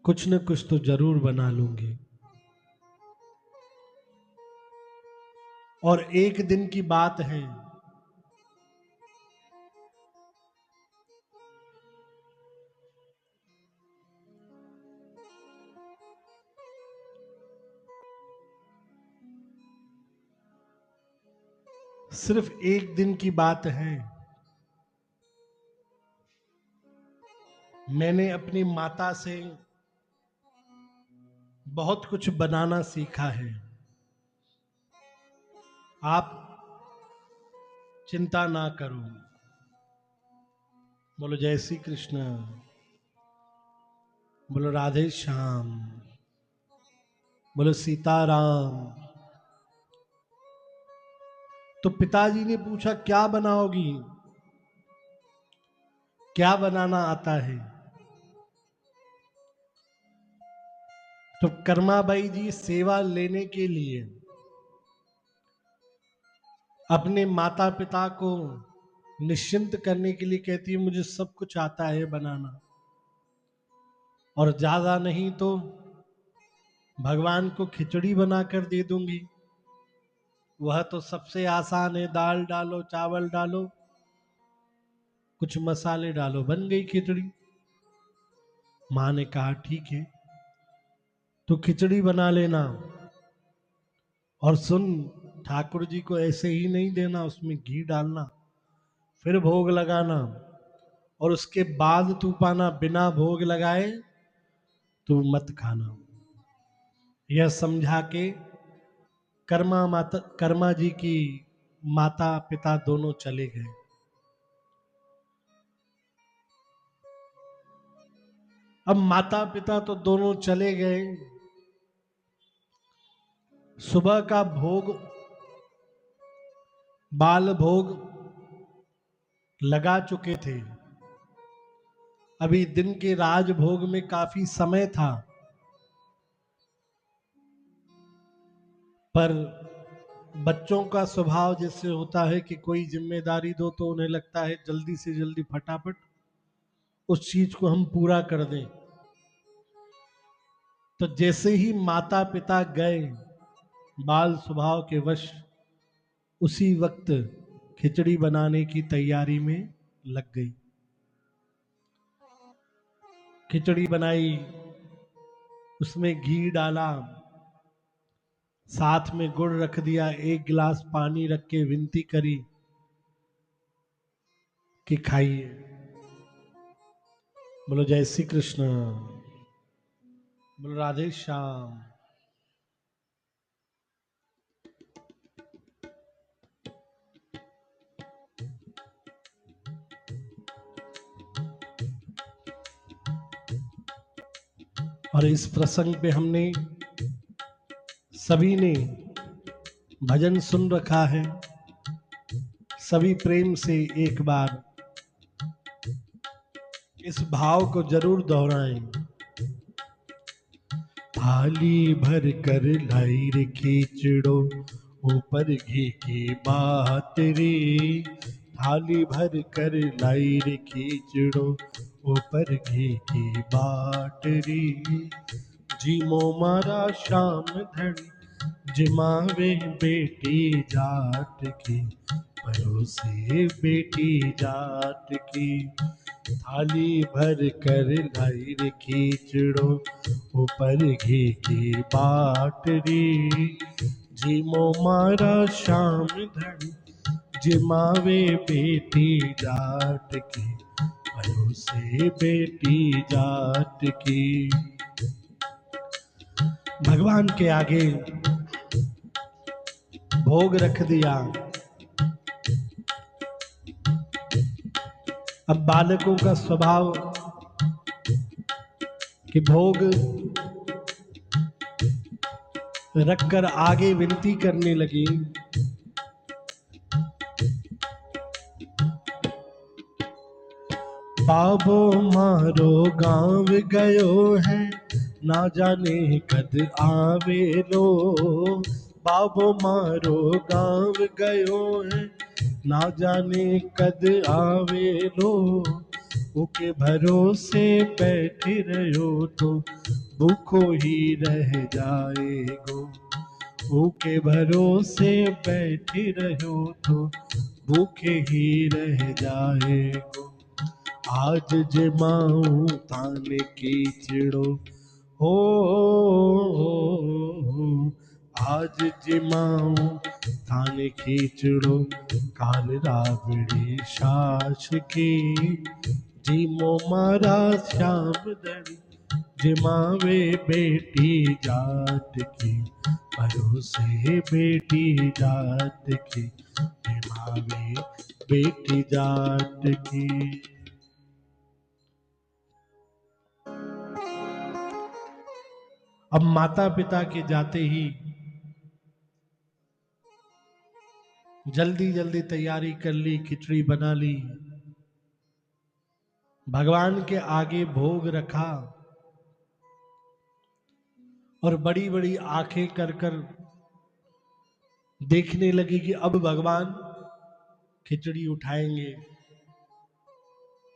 कुछ न कुछ तो जरूर बना लूंगी। और एक दिन की बात है, सिर्फ एक दिन की बात है, मैंने अपनी माता से बहुत कुछ बनाना सीखा है। आप चिंता ना करो। बोलो जय श्री कृष्ण, बोलो राधे श्याम, बोलो सीताराम। तो पिताजी ने पूछा क्या बनाओगी, क्या बनाना आता है? तो कर्माबाई जी सेवा लेने के लिए अपने माता पिता को निश्चिंत करने के लिए कहती है मुझे सब कुछ आता है बनाना, और ज्यादा नहीं तो भगवान को खिचड़ी बनाकर दे दूंगी, वह तो सबसे आसान है, दाल डालो चावल डालो कुछ मसाले डालो बन गई खिचड़ी। मां ने कहा ठीक है, तो खिचड़ी बना लेना, और सुन ठाकुर जी को ऐसे ही नहीं देना, उसमें घी डालना, फिर भोग लगाना, और उसके बाद तू पाना बिना भोग लगाए तू मत खाना। यह समझा के कर्मा जी की माता पिता दोनों चले गए। अब माता पिता तो दोनों चले गए, सुबह का भोग बाल भोग लगा चुके थे, अभी दिन के राजभोग में काफी समय था, पर बच्चों का स्वभाव जैसे होता है कि कोई जिम्मेदारी दो तो उन्हें लगता है जल्दी से जल्दी फटाफट उस चीज को हम पूरा कर दें। तो जैसे ही माता पिता गए बाल स्वभाव के वश उसी वक्त खिचड़ी बनाने की तैयारी में लग गई। खिचड़ी बनाई, उसमें घी डाला, साथ में गुड़ रख दिया, एक गिलास पानी रख के विनती करी कि खाइए। बोलो जय श्री कृष्ण, बोलो राधे श्याम। और इस प्रसंग पे हमने सभी ने भजन सुन रखा है, सभी प्रेम से एक बार इस भाव को जरूर दोहराएं। थाली भर कर लाई रे खींचड़ो, ऊपर घी की बात रे। थाली भर कर लाई रे खींचड़ो, ऊपर घी की बाट रे। जीमो मारा श्याम धन, जिमावे बेटी जाट की, परोसे बेटी जाट की। थाली भर कर लाई रे खींचड़ो, ऊपर घी की बाटरी। जीमो मारा श्याम धन, जिमावे बेटी जाट की, परोसे बेटी जाट की। भगवान के आगे भोग रख दिया। अब बालकों का स्वभाव कि भोग रखकर आगे विनती करने लगी। बाबो मारो गांव गयो है, ना जाने कद आवे लो। बाबो मारो गांव गयो है, ना जाने कद आवे लो। उके भरोसे बैठे रहो तो भूखो ही रह जाएगो। भूखे भरोसे बैठे रहो तो भूखे ही रह जाएगो। आज जमाऊं ताने की चिड़ो हो, आज जमाऊं ताने की चिड़ो, काल रावड़ी सास की जीमो मारा श्याम दरी, जिमावे बेटी जाट की, भरोसे बेटी जाट की, जिमावे बेटी जाट की। अब माता पिता के जाते ही जल्दी जल्दी तैयारी कर ली, खिचड़ी बना ली, भगवान के आगे भोग रखा और बड़ी बड़ी आंखें कर कर देखने लगी कि अब भगवान खिचड़ी उठाएंगे,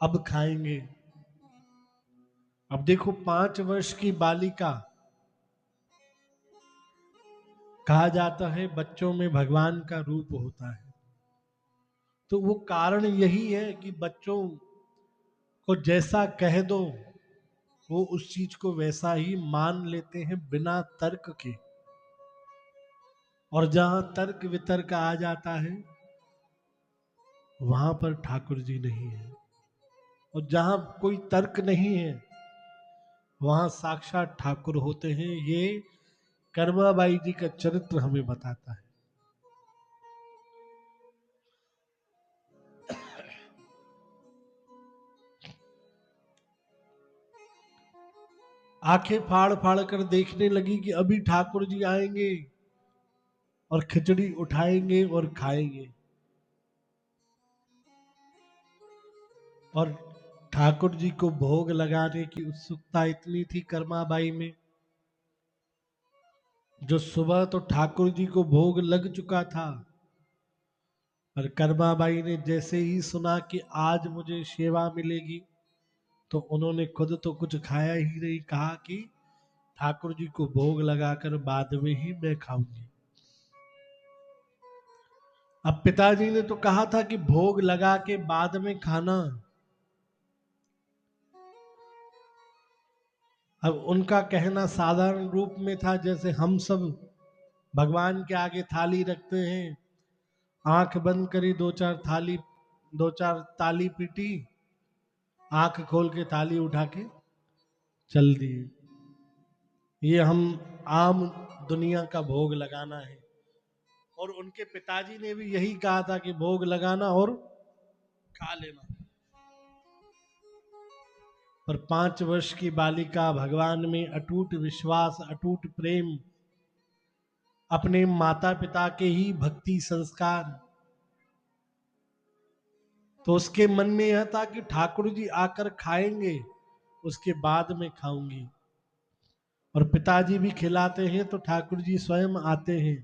अब खाएंगे। अब देखो 5 वर्ष की बालिका, कहा जाता है बच्चों में भगवान का रूप होता है, तो वो कारण यही है कि बच्चों को जैसा कह दो वो उस चीज को वैसा ही मान लेते हैं बिना तर्क के। और जहां तर्क वितर्क आ जाता है वहां पर ठाकुर जी नहीं है, और जहां कोई तर्क नहीं है वहां साक्षात ठाकुर होते हैं। ये कर्माबाई जी का चरित्र हमें बताता है। आंखें फाड़ फाड़ कर देखने लगी कि अभी ठाकुर जी आएंगे और खिचड़ी उठाएंगे और खाएंगे। और ठाकुर जी को भोग लगाने की उत्सुकता इतनी थी कर्माबाई में, जो सुबह तो ठाकुर जी को भोग लग चुका था, पर कर्माबाई ने जैसे ही सुना कि आज मुझे सेवा मिलेगी तो उन्होंने खुद तो कुछ खाया ही नहीं, कहा कि ठाकुर जी को भोग लगाकर बाद में ही मैं खाऊंगी। अब पिताजी ने तो कहा था कि भोग लगा के बाद में खाना। अब उनका कहना साधारण रूप में था, जैसे हम सब भगवान के आगे थाली रखते हैं, आंख बंद करी, दो चार ताली पीटी, आंख खोल के थाली उठा के चल दिए। ये हम आम दुनिया का भोग लगाना है। और उनके पिताजी ने भी यही कहा था कि भोग लगाना और खा लेना। पर 5 वर्ष की बालिका, भगवान में अटूट विश्वास, अटूट प्रेम, अपने माता पिता के ही भक्ति संस्कार, तो उसके मन में यह था कि ठाकुर जी आकर खाएंगे, उसके बाद में खाऊंगी। और पिताजी भी खिलाते हैं तो ठाकुर जी स्वयं आते हैं।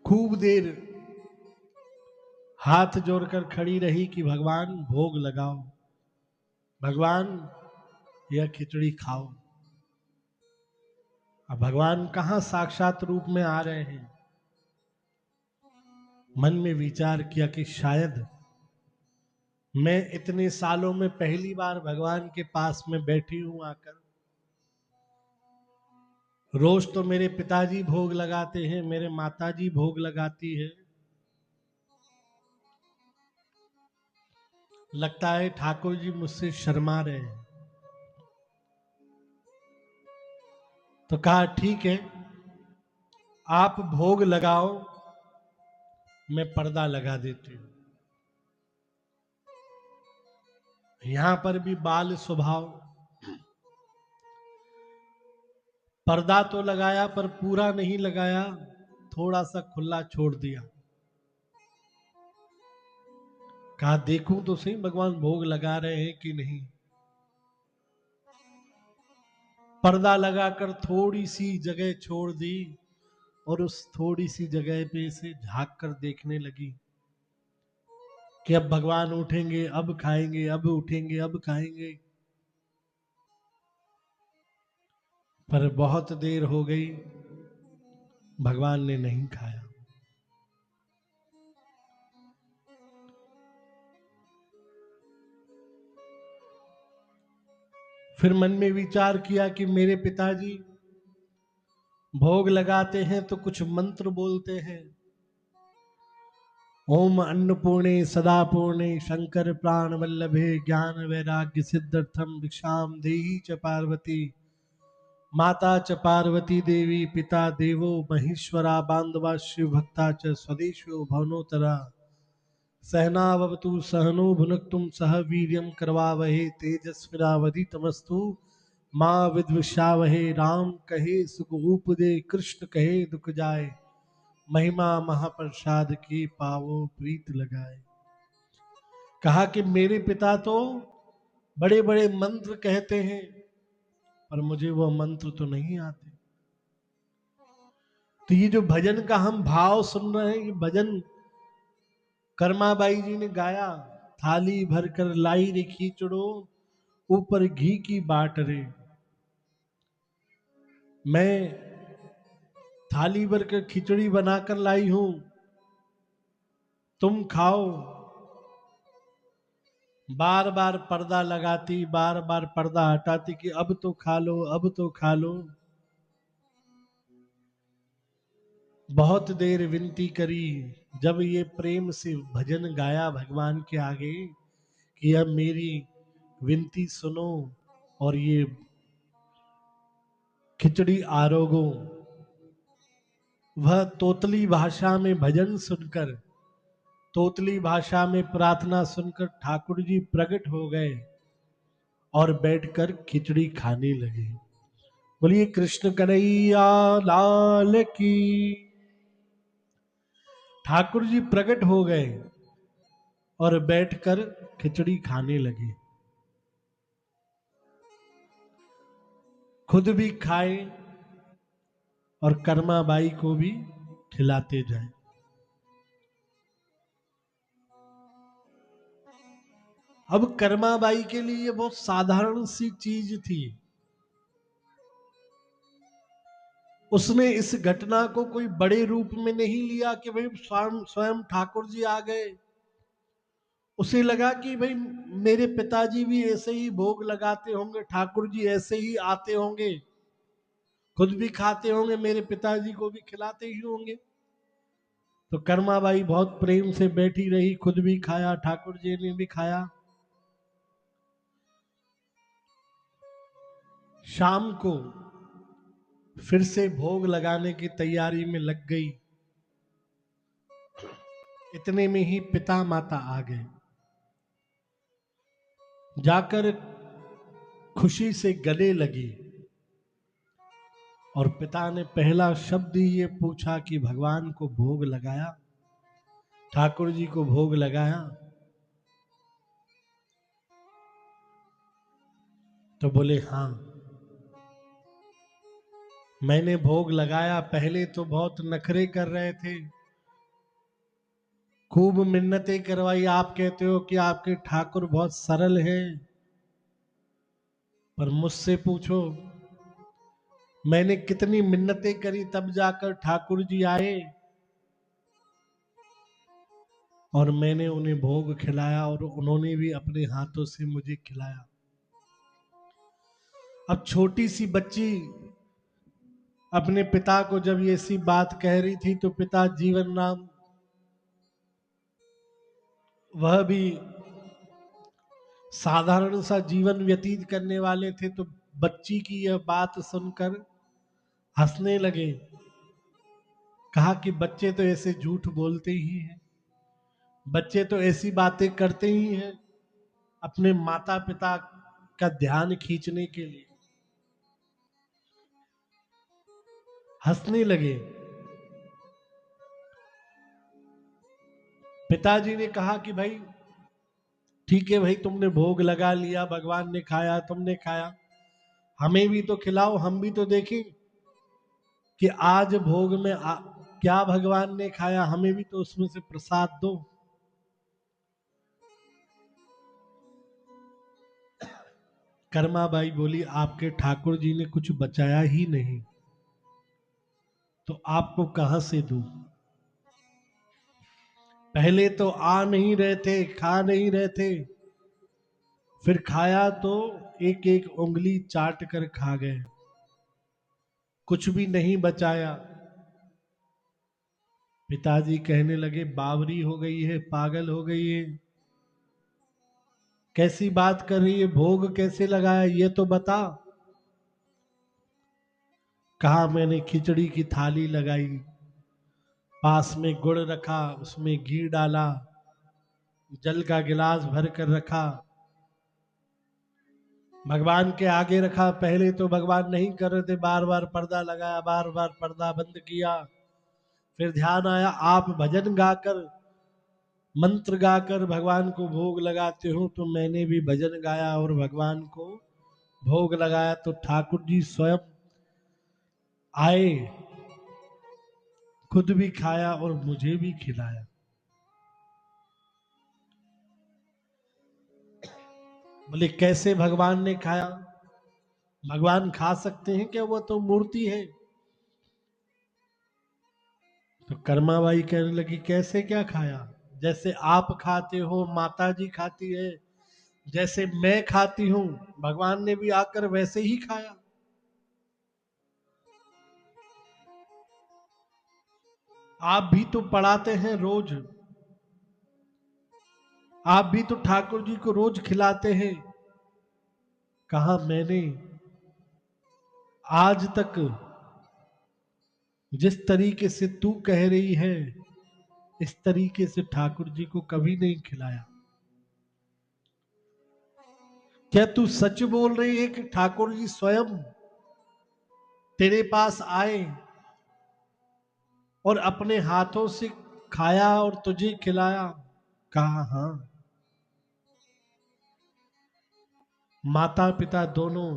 खूब देर हाथ जोड़कर खड़ी रही कि भगवान भोग लगाओ, भगवान यह खिचड़ी खाओ। अब भगवान कहां साक्षात रूप में आ रहे हैं। मन में विचार किया कि शायद मैं इतने सालों में पहली बार भगवान के पास में बैठी हूं आकर। रोज तो मेरे पिताजी भोग लगाते हैं, मेरे माताजी भोग लगाती है, लगता है ठाकुर जी मुझसे शर्मा रहे हैं। तो कहा ठीक है, आप भोग लगाओ, मैं पर्दा लगा देती हूं। यहां पर भी बाल स्वभाव, पर्दा तो लगाया पर पूरा नहीं लगाया, थोड़ा सा खुला छोड़ दिया। कहा देखूं तो सही भगवान भोग लगा रहे हैं कि नहीं। पर्दा लगाकर थोड़ी सी जगह छोड़ दी और उस थोड़ी सी जगह पे से झांक कर देखने लगी कि अब भगवान उठेंगे, अब खाएंगे, अब उठेंगे, अब खाएंगे। पर बहुत देर हो गई, भगवान ने नहीं खाया। फिर मन में विचार किया कि मेरे पिताजी भोग लगाते हैं तो कुछ मंत्र बोलते हैं, ओम अन्नपूर्णे सदा पूर्णे शंकर प्राण वल्लभे ज्ञान वैराग्य सिद्ध्यर्थम भिक्षाम देहि च पार्वती, माता च पार्वती देवी पिता देवो महेश्वरा बांधवा शिव भक्ता च स्वदेशो भवनोतरा, सहनावतु सहनो भुनक्तुम सह वीर्यं करवावहे तेजस्विनावधीतमस्तु माँ विद्विषावहे। राम कहे सुख उपदे कृष्ण कहे दुख जाए, महिमा महाप्रसाद की पावो प्रीत लगाए। कहा कि मेरे पिता तो बड़े बड़े मंत्र कहते हैं, पर मुझे वो मंत्र तो नहीं आते। तो ये जो भजन का हम भाव सुन रहे हैं, ये भजन कर्माबाई जी ने गाया। थाली भर कर लाई रे खींचड़ो, ऊपर घी की बाट रे। मैं थाली भर कर खिचड़ी बनाकर लाई हूं, तुम खाओ। बार बार पर्दा लगाती, बार बार पर्दा हटाती कि अब तो खा लो, अब तो खा लो। बहुत देर विनती करी, जब ये प्रेम से भजन गाया भगवान के आगे कि अब मेरी विनती सुनो और ये खिचड़ी आरोगो। वह तोतली भाषा में भजन सुनकर, तोतली भाषा में प्रार्थना सुनकर ठाकुर जी प्रकट हो गए और बैठकर खिचड़ी खाने लगे। बोलिए कृष्ण कन्हैया लाल की। ठाकुर जी प्रकट हो गए और बैठकर खिचड़ी खाने लगे, खुद भी खाए और कर्माबाई को भी खिलाते जाए। अब कर्माबाई के लिए ये बहुत साधारण सी चीज थी। उसने इस घटना को कोई बड़े रूप में नहीं लिया कि भाई स्वयं स्वयं ठाकुर जी आ गए। उसे लगा कि भाई मेरे पिताजी भी ऐसे ही भोग लगाते होंगे, ठाकुर जी ऐसे ही आते होंगे, खुद भी खाते होंगे, मेरे पिताजी को भी खिलाते ही होंगे। तो कर्माबाई बहुत प्रेम से बैठी रही, खुद भी खाया, ठाकुर जी ने भी खाया। शाम को फिर से भोग लगाने की तैयारी में लग गई। इतने में ही पिता माता आ गए। जाकर खुशी से गले लगी और पिता ने पहला शब्द ही ये पूछा कि भगवान को भोग लगाया, ठाकुर जी को भोग लगाया। तो बोले हाँ, मैंने भोग लगाया। पहले तो बहुत नखरे कर रहे थे, खूब मिन्नतें करवाई। आप कहते हो कि आपके ठाकुर बहुत सरल हैं, पर मुझसे पूछो मैंने कितनी मिन्नतें करी तब जाकर ठाकुर जी आए और मैंने उन्हें भोग खिलाया और उन्होंने भी अपने हाथों से मुझे खिलाया। अब छोटी सी बच्ची अपने पिता को जब ये सी बात कह रही थी तो पिता जीवन राम वह भी साधारण सा जीवन व्यतीत करने वाले थे, तो बच्ची की यह बात सुनकर हंसने लगे। कहा कि बच्चे तो ऐसे झूठ बोलते ही हैं, बच्चे तो ऐसी बातें करते ही हैं अपने माता पिता का ध्यान खींचने के लिए। हंसने लगे। पिताजी ने कहा कि भाई ठीक है भाई, तुमने भोग लगा लिया, भगवान ने खाया, तुमने खाया, हमें भी तो खिलाओ, हम भी तो देखें कि आज भोग में क्या भगवान ने खाया, हमें भी तो उसमें से प्रसाद दो। कर्माबाई बोली आपके ठाकुर जी ने कुछ बचाया ही नहीं, तो आपको कहां से दूं? पहले तो आ नहीं रहे थे, खा नहीं रहे थे, फिर खाया तो एक एक उंगली चाट कर खा गए, कुछ भी नहीं बचाया। पिताजी कहने लगे बावरी हो गई है, पागल हो गई है, कैसी बात कर रही है, भोग कैसे लगाया ये तो बता। कहा मैंने खिचड़ी की थाली लगाई, पास में गुड़ रखा, उसमें घी डाला, जल का गिलास भर कर रखा, भगवान के आगे रखा। पहले तो भगवान नहीं कर रहे थे, बार बार पर्दा लगाया, बार बार पर्दा बंद किया। फिर ध्यान आया आप भजन गाकर, मंत्र गाकर भगवान को भोग लगाते हो, तो मैंने भी भजन गाया और भगवान को भोग लगाया। तो ठाकुर जी स्वयं आए, खुद भी खाया और मुझे भी खिलाया। बोले कैसे भगवान ने खाया? भगवान खा सकते हैं क्या, वो तो मूर्ति है। तो कर्माबाई कहने लगी कैसे क्या खाया? जैसे आप खाते हो, माता जी खाती है, जैसे मैं खाती हूं, भगवान ने भी आकर वैसे ही खाया। आप भी तो पढ़ाते हैं रोज, आप भी तो ठाकुर जी को रोज खिलाते हैं। कहा मैंने आज तक जिस तरीके से तू कह रही है, इस तरीके से ठाकुर जी को कभी नहीं खिलाया। क्या तू सच बोल रही है कि ठाकुर जी स्वयं तेरे पास आए और अपने हाथों से खाया और तुझे खिलाया? कहा हाँ। माता पिता दोनों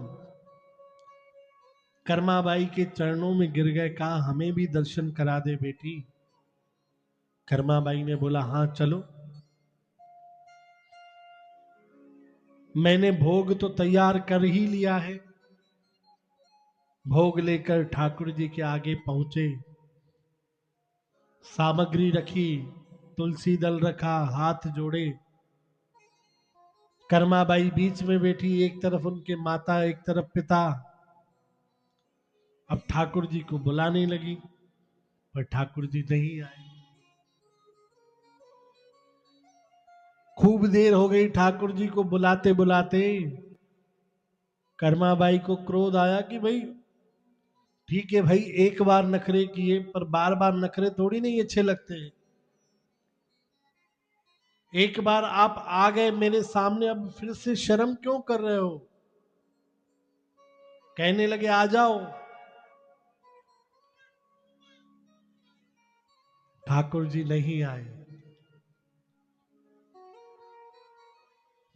कर्माबाई के चरणों में गिर गए, कहा हमें भी दर्शन करा दे बेटी। कर्माबाई ने बोला हाँ चलो। मैंने भोग तो तैयार कर ही लिया है। भोग लेकर ठाकुर जी के आगे पहुंचे, सामग्री रखी, तुलसी दल रखा, हाथ जोड़े। कर्माबाई बीच में बैठी, एक तरफ उनके माता, एक तरफ पिता। अब ठाकुर जी को बुलाने लगी, पर ठाकुर जी नहीं आए। खूब देर हो गई ठाकुर जी को बुलाते बुलाते। कर्माबाई को क्रोध आया कि भाई ठीक है भाई, एक बार नखरे किए, पर बार बार नखरे थोड़ी नहीं अच्छे लगते। एक बार आप आ गए मेरे सामने, अब फिर से शर्म क्यों कर रहे हो? कहने लगे आ जाओ। ठाकुर जी नहीं आए।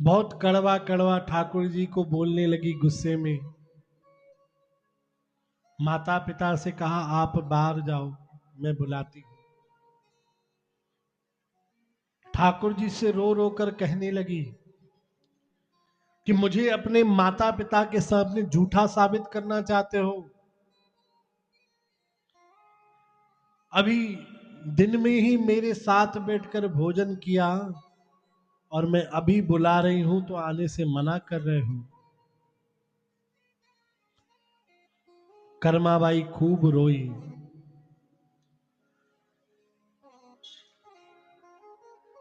बहुत कड़वा कड़वा ठाकुर जी को बोलने लगी गुस्से में। माता पिता से कहा आप बाहर जाओ, मैं बुलाती हूं। ठाकुर जी से रो रो कर कहने लगी कि मुझे अपने माता पिता के सामने झूठा साबित करना चाहते हो? अभी दिन में ही मेरे साथ बैठकर भोजन किया, और मैं अभी बुला रही हूं तो आने से मना कर रहे हो। कर्माबाई खूब रोई।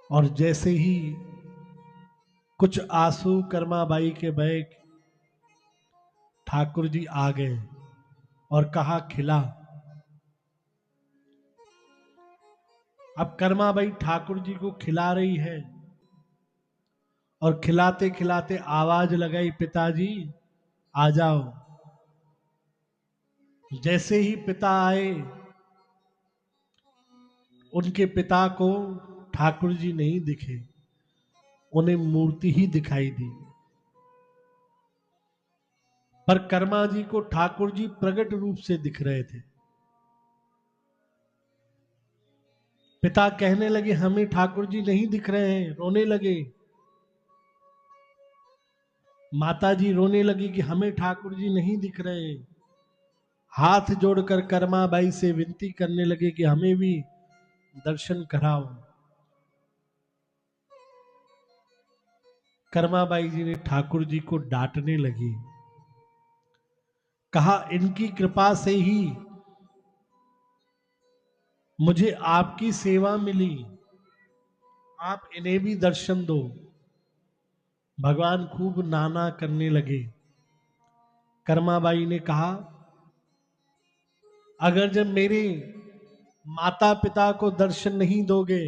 और जैसे ही कुछ आंसू कर्माबाई के बहे, ठाकुर जी आ गए और कहा खिला। अब कर्माबाई ठाकुर जी को खिला रही है, और खिलाते खिलाते आवाज लगाई पिताजी आ जाओ। जैसे ही पिता आए, उनके पिता को ठाकुर जी नहीं दिखे, उन्हें मूर्ति ही दिखाई दी। पर कर्मा जी को ठाकुर जी प्रकट रूप से दिख रहे थे। पिता कहने लगे हमें ठाकुर जी नहीं दिख रहे हैं, रोने लगे। माता जी रोने लगी कि हमें ठाकुर जी नहीं दिख रहे। हाथ जोड़कर कर्माबाई से विनती करने लगे कि हमें भी दर्शन कराओ। कर्माबाई जी ने ठाकुर जी को डांटने लगी। कहा इनकी कृपा से ही मुझे आपकी सेवा मिली, आप इन्हें भी दर्शन दो। भगवान खूब नाना करने लगे। कर्माबाई ने कहा अगर जब मेरे माता पिता को दर्शन नहीं दोगे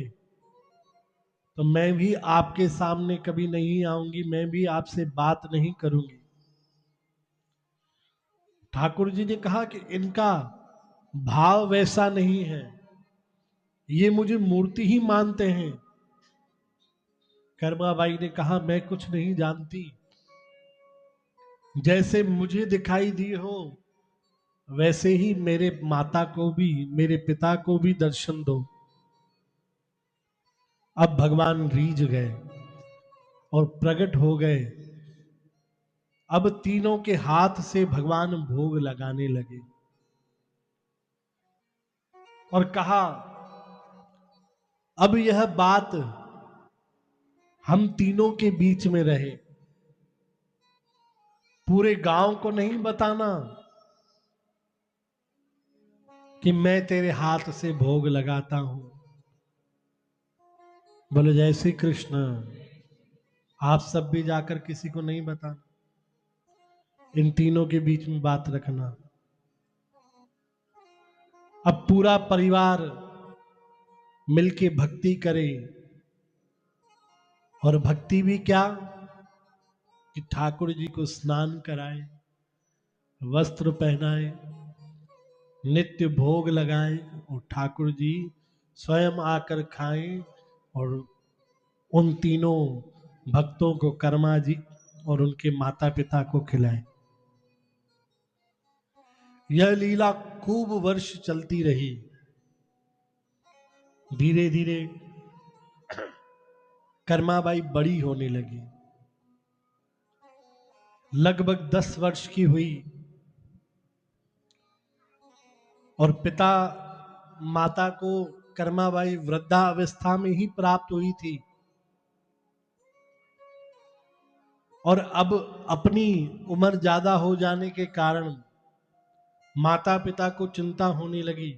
तो मैं भी आपके सामने कभी नहीं आऊंगी, मैं भी आपसे बात नहीं करूंगी। ठाकुर जी ने कहा कि इनका भाव वैसा नहीं है, ये मुझे मूर्ति ही मानते हैं। कर्माबाई ने कहा मैं कुछ नहीं जानती, जैसे मुझे दिखाई दी हो वैसे ही मेरे माता को भी, मेरे पिता को भी दर्शन दो। अब भगवान रीझ गए और प्रकट हो गए। अब तीनों के हाथ से भगवान भोग लगाने लगे और कहा अब यह बात हम तीनों के बीच में रहे, पूरे गांव को नहीं बताना कि मैं तेरे हाथ से भोग लगाता हूं। बोले जय श्री कृष्ण। आप सब भी जाकर किसी को नहीं बताना, इन तीनों के बीच में बात रखना। अब पूरा परिवार मिलके भक्ति करे, और भक्ति भी क्या कि ठाकुर जी को स्नान कराए, वस्त्र पहनाए, नित्य भोग लगाए और ठाकुर जी स्वयं आकर खाएं और उन तीनों भक्तों को, कर्मा जी और उनके माता पिता को खिलाएं। यह लीला खूब वर्ष चलती रही। धीरे धीरे कर्माबाई बड़ी होने लगी, लगभग 10 वर्ष की हुई और पिता माता को कर्माबाई वृद्धावस्था में ही प्राप्त हुई थी। और अब अपनी उम्र ज्यादा हो जाने के कारण माता पिता को चिंता होने लगी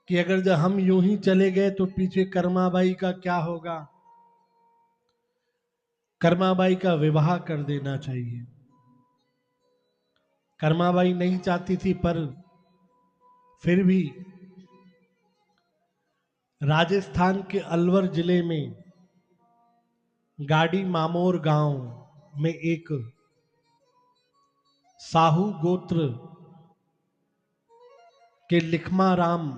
कि अगर जब हम यूं ही चले गए तो पीछे कर्माबाई का क्या होगा। कर्माबाई का विवाह कर देना चाहिए। कर्माबाई नहीं चाहती थी, पर फिर भी राजस्थान के अलवर जिले में गाड़ी मामोर गांव में एक साहू गोत्र के लिखमा राम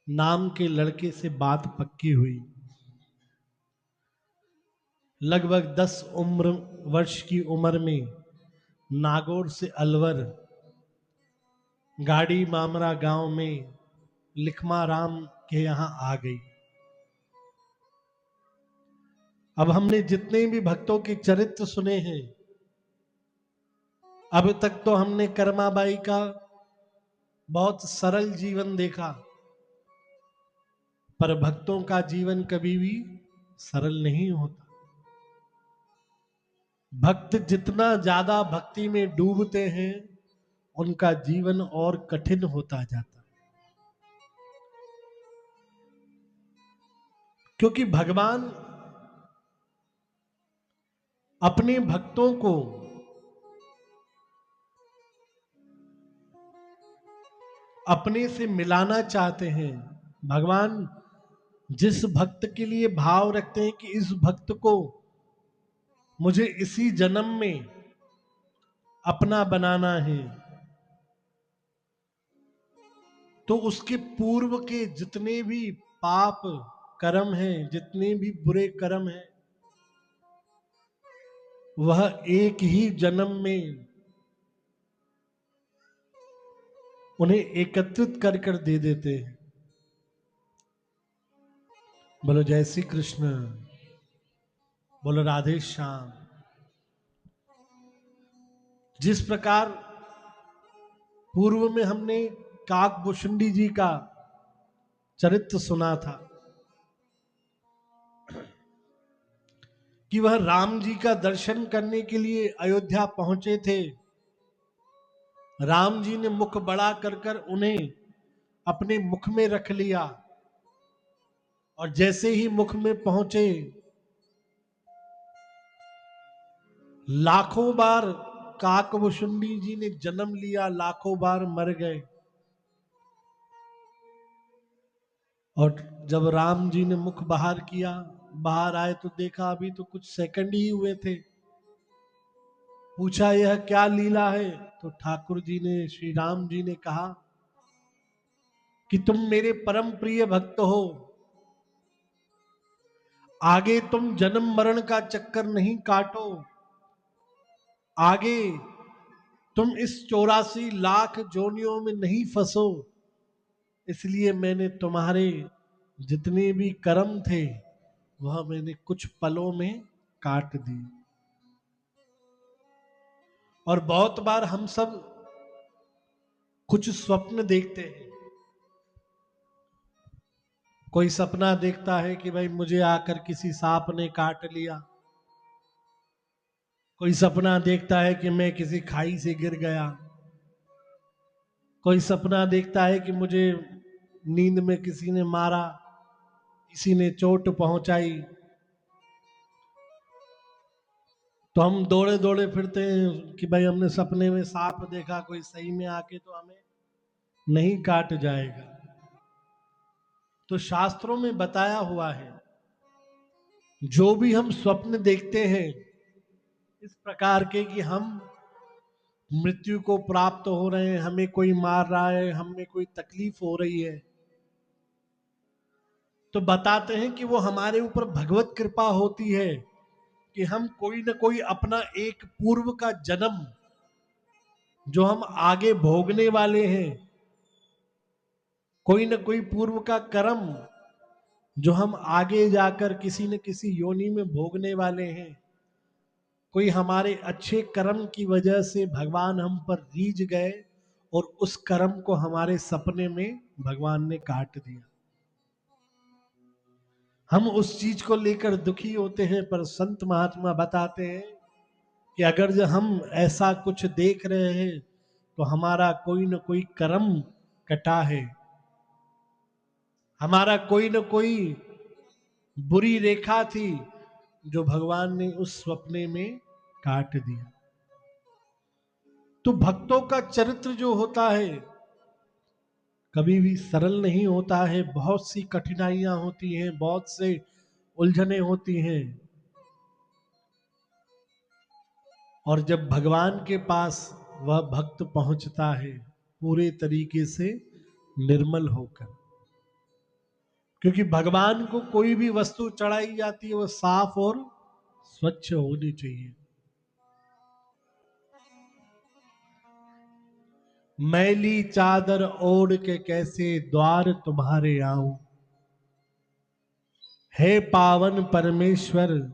नाम के लड़के से बात पक्की हुई। लगभग 10 वर्ष की उम्र में नागौर से अलवर गाड़ी मामरा गांव में लिखमा राम के यहां आ गई। अब हमने जितने भी भक्तों के चरित्र सुने हैं, अब तक तो हमने कर्माबाई का बहुत सरल जीवन देखा, पर भक्तों का जीवन कभी भी सरल नहीं होता। भक्त जितना ज्यादा भक्ति में डूबते हैं उनका जीवन और कठिन होता जाता है, क्योंकि भगवान अपने भक्तों को अपने से मिलाना चाहते हैं। भगवान जिस भक्त के लिए भाव रखते हैं कि इस भक्त को मुझे इसी जन्म में अपना बनाना है, तो उसके पूर्व के जितने भी पाप कर्म हैं, जितने भी बुरे कर्म हैं, वह एक ही जन्म में उन्हें एकत्रित कर कर दे देते हैं। बोलो जय श्री कृष्ण। बोलो राधे श्याम। जिस प्रकार पूर्व में हमने काकभूषुंडी जी का चरित्र सुना था कि वह राम जी का दर्शन करने के लिए अयोध्या पहुंचे थे। राम जी ने मुख बड़ा कर कर उन्हें अपने मुख में रख लिया और जैसे ही मुख में पहुंचे लाखों बार काकभूषुंडी जी ने जन्म लिया, लाखों बार मर गए। और जब राम जी ने मुख बाहर किया, बाहर आए तो देखा अभी तो कुछ सेकंड ही हुए थे। पूछा यह क्या लीला है? तो ठाकुर जी ने, श्री राम जी ने कहा कि तुम मेरे परम प्रिय भक्त हो, आगे तुम जन्म मरण का चक्कर नहीं काटो, आगे तुम इस 84 लाख जोनियों में नहीं फंसो, इसलिए मैंने तुम्हारे जितने भी कर्म थे वह मैंने कुछ पलों में काट दी। और बहुत बार हम सब कुछ स्वप्न देखते हैं। कोई सपना देखता है कि भाई मुझे आकर किसी सांप ने काट लिया, कोई सपना देखता है कि मैं किसी खाई से गिर गया, कोई सपना देखता है कि मुझे नींद में किसी ने मारा, किसी ने चोट पहुंचाई। तो हम दौड़े दौड़े फिरते हैं कि भाई हमने सपने में सांप देखा, कोई सही में आके तो हमें नहीं काट जाएगा। तो शास्त्रों में बताया हुआ है जो भी हम स्वप्न देखते हैं इस प्रकार के कि हम मृत्यु को प्राप्त हो रहे हैं, हमें कोई मार रहा है, हमें कोई तकलीफ हो रही है, तो बताते हैं कि वो हमारे ऊपर भगवत कृपा होती है कि हम कोई ना कोई अपना एक पूर्व का जन्म जो हम आगे भोगने वाले हैं, कोई ना कोई पूर्व का कर्म जो हम आगे जाकर किसी न किसी योनि में भोगने वाले हैं, कोई हमारे अच्छे कर्म की वजह से भगवान हम पर रीझ गए और उस कर्म को हमारे सपने में भगवान ने काट दिया। हम उस चीज को लेकर दुखी होते हैं, पर संत महात्मा बताते हैं कि अगर जो हम ऐसा कुछ देख रहे हैं तो हमारा कोई न कोई कर्म कटा है, हमारा कोई न कोई बुरी रेखा थी जो भगवान ने उस सपने में काट दिया। तो भक्तों का चरित्र जो होता है कभी भी सरल नहीं होता है, बहुत सी कठिनाइयां होती हैं, बहुत से उलझने होती हैं। और जब भगवान के पास वह भक्त पहुंचता है पूरे तरीके से निर्मल होकर, क्योंकि भगवान को कोई भी वस्तु चढ़ाई जाती है वह साफ और स्वच्छ होनी चाहिए। मैली चादर ओढ़ के कैसे द्वार तुम्हारे आऊं, हे पावन परमेश्वर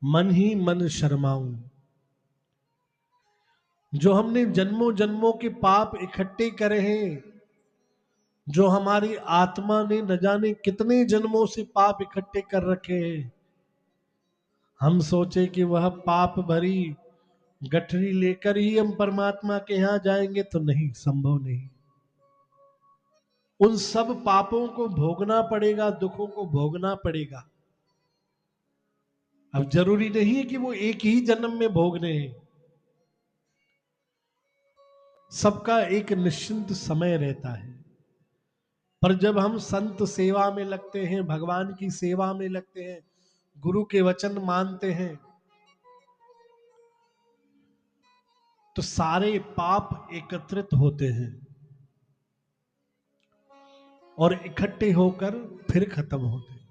मन ही मन शर्माऊं। जो हमने जन्मों जन्मों के पाप इकट्ठे करे हैं, जो हमारी आत्मा ने न जाने कितने जन्मों से पाप इकट्ठे कर रखे हैं, हम सोचे कि वह पाप भरी गठरी लेकर ही हम परमात्मा के यहां जाएंगे, तो नहीं, संभव नहीं। उन सब पापों को भोगना पड़ेगा, दुखों को भोगना पड़ेगा। अब जरूरी नहीं है कि वो एक ही जन्म में भोगने हैं, सबका एक निश्चित समय रहता है। पर जब हम संत सेवा में लगते हैं, भगवान की सेवा में लगते हैं, गुरु के वचन मानते हैं, तो सारे पाप एकत्रित होते हैं और इकट्ठे होकर फिर खत्म होते हैं।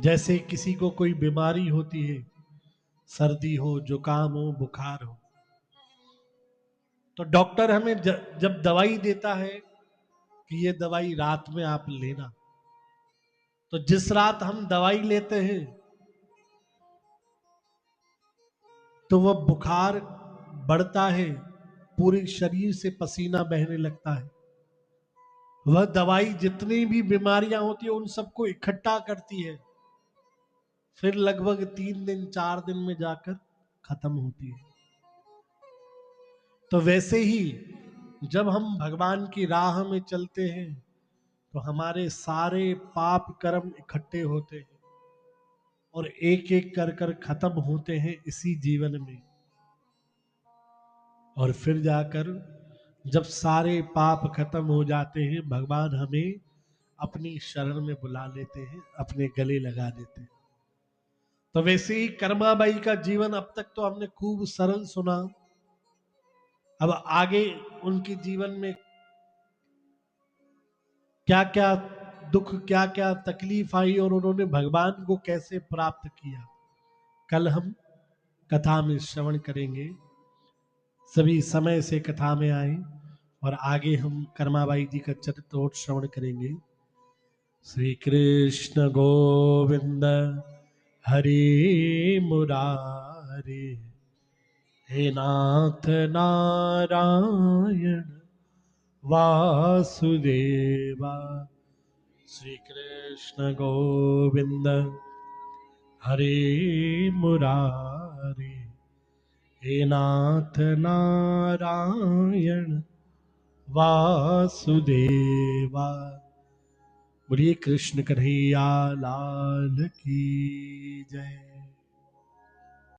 जैसे किसी को कोई बीमारी होती है, सर्दी हो, जुकाम हो, बुखार हो, तो डॉक्टर हमें जब दवाई देता है कि ये दवाई रात में आप लेना, तो जिस रात हम दवाई लेते हैं तो वह बुखार बढ़ता है, पूरे शरीर से पसीना बहने लगता है। वह दवाई जितनी भी बीमारियां होती है उन सबको इकट्ठा करती है, फिर लगभग 3 दिन 4 दिन में जाकर खत्म होती है। तो वैसे ही जब हम भगवान की राह में चलते हैं तो हमारे सारे पाप कर्म इकट्ठे होते हैं और एक एक कर कर खत्म होते हैं इसी जीवन में। और फिर जाकर जब सारे पाप खत्म हो जाते हैं, भगवान हमें अपनी शरण में बुला लेते हैं, अपने गले लगा देते हैं। तो वैसे ही कर्माबाई का जीवन अब तक तो हमने खूब सरल सुना। अब आगे उनके जीवन में क्या क्या दुख, क्या क्या तकलीफ आई और उन्होंने भगवान को कैसे प्राप्त किया, कल हम कथा में श्रवण करेंगे। सभी समय से कथा में आए और आगे हम कर्माबाई जी का चरित्र और श्रवण करेंगे। श्री कृष्ण गोविंद हरि मुरारी, हे नाथ नारायण वासुदेवा। श्री कृष्ण गोविंद हरि मुरारी, हे नाथ नारायण वासुदेवा। बोलिए कृष्ण कन्हैया लाल की जय।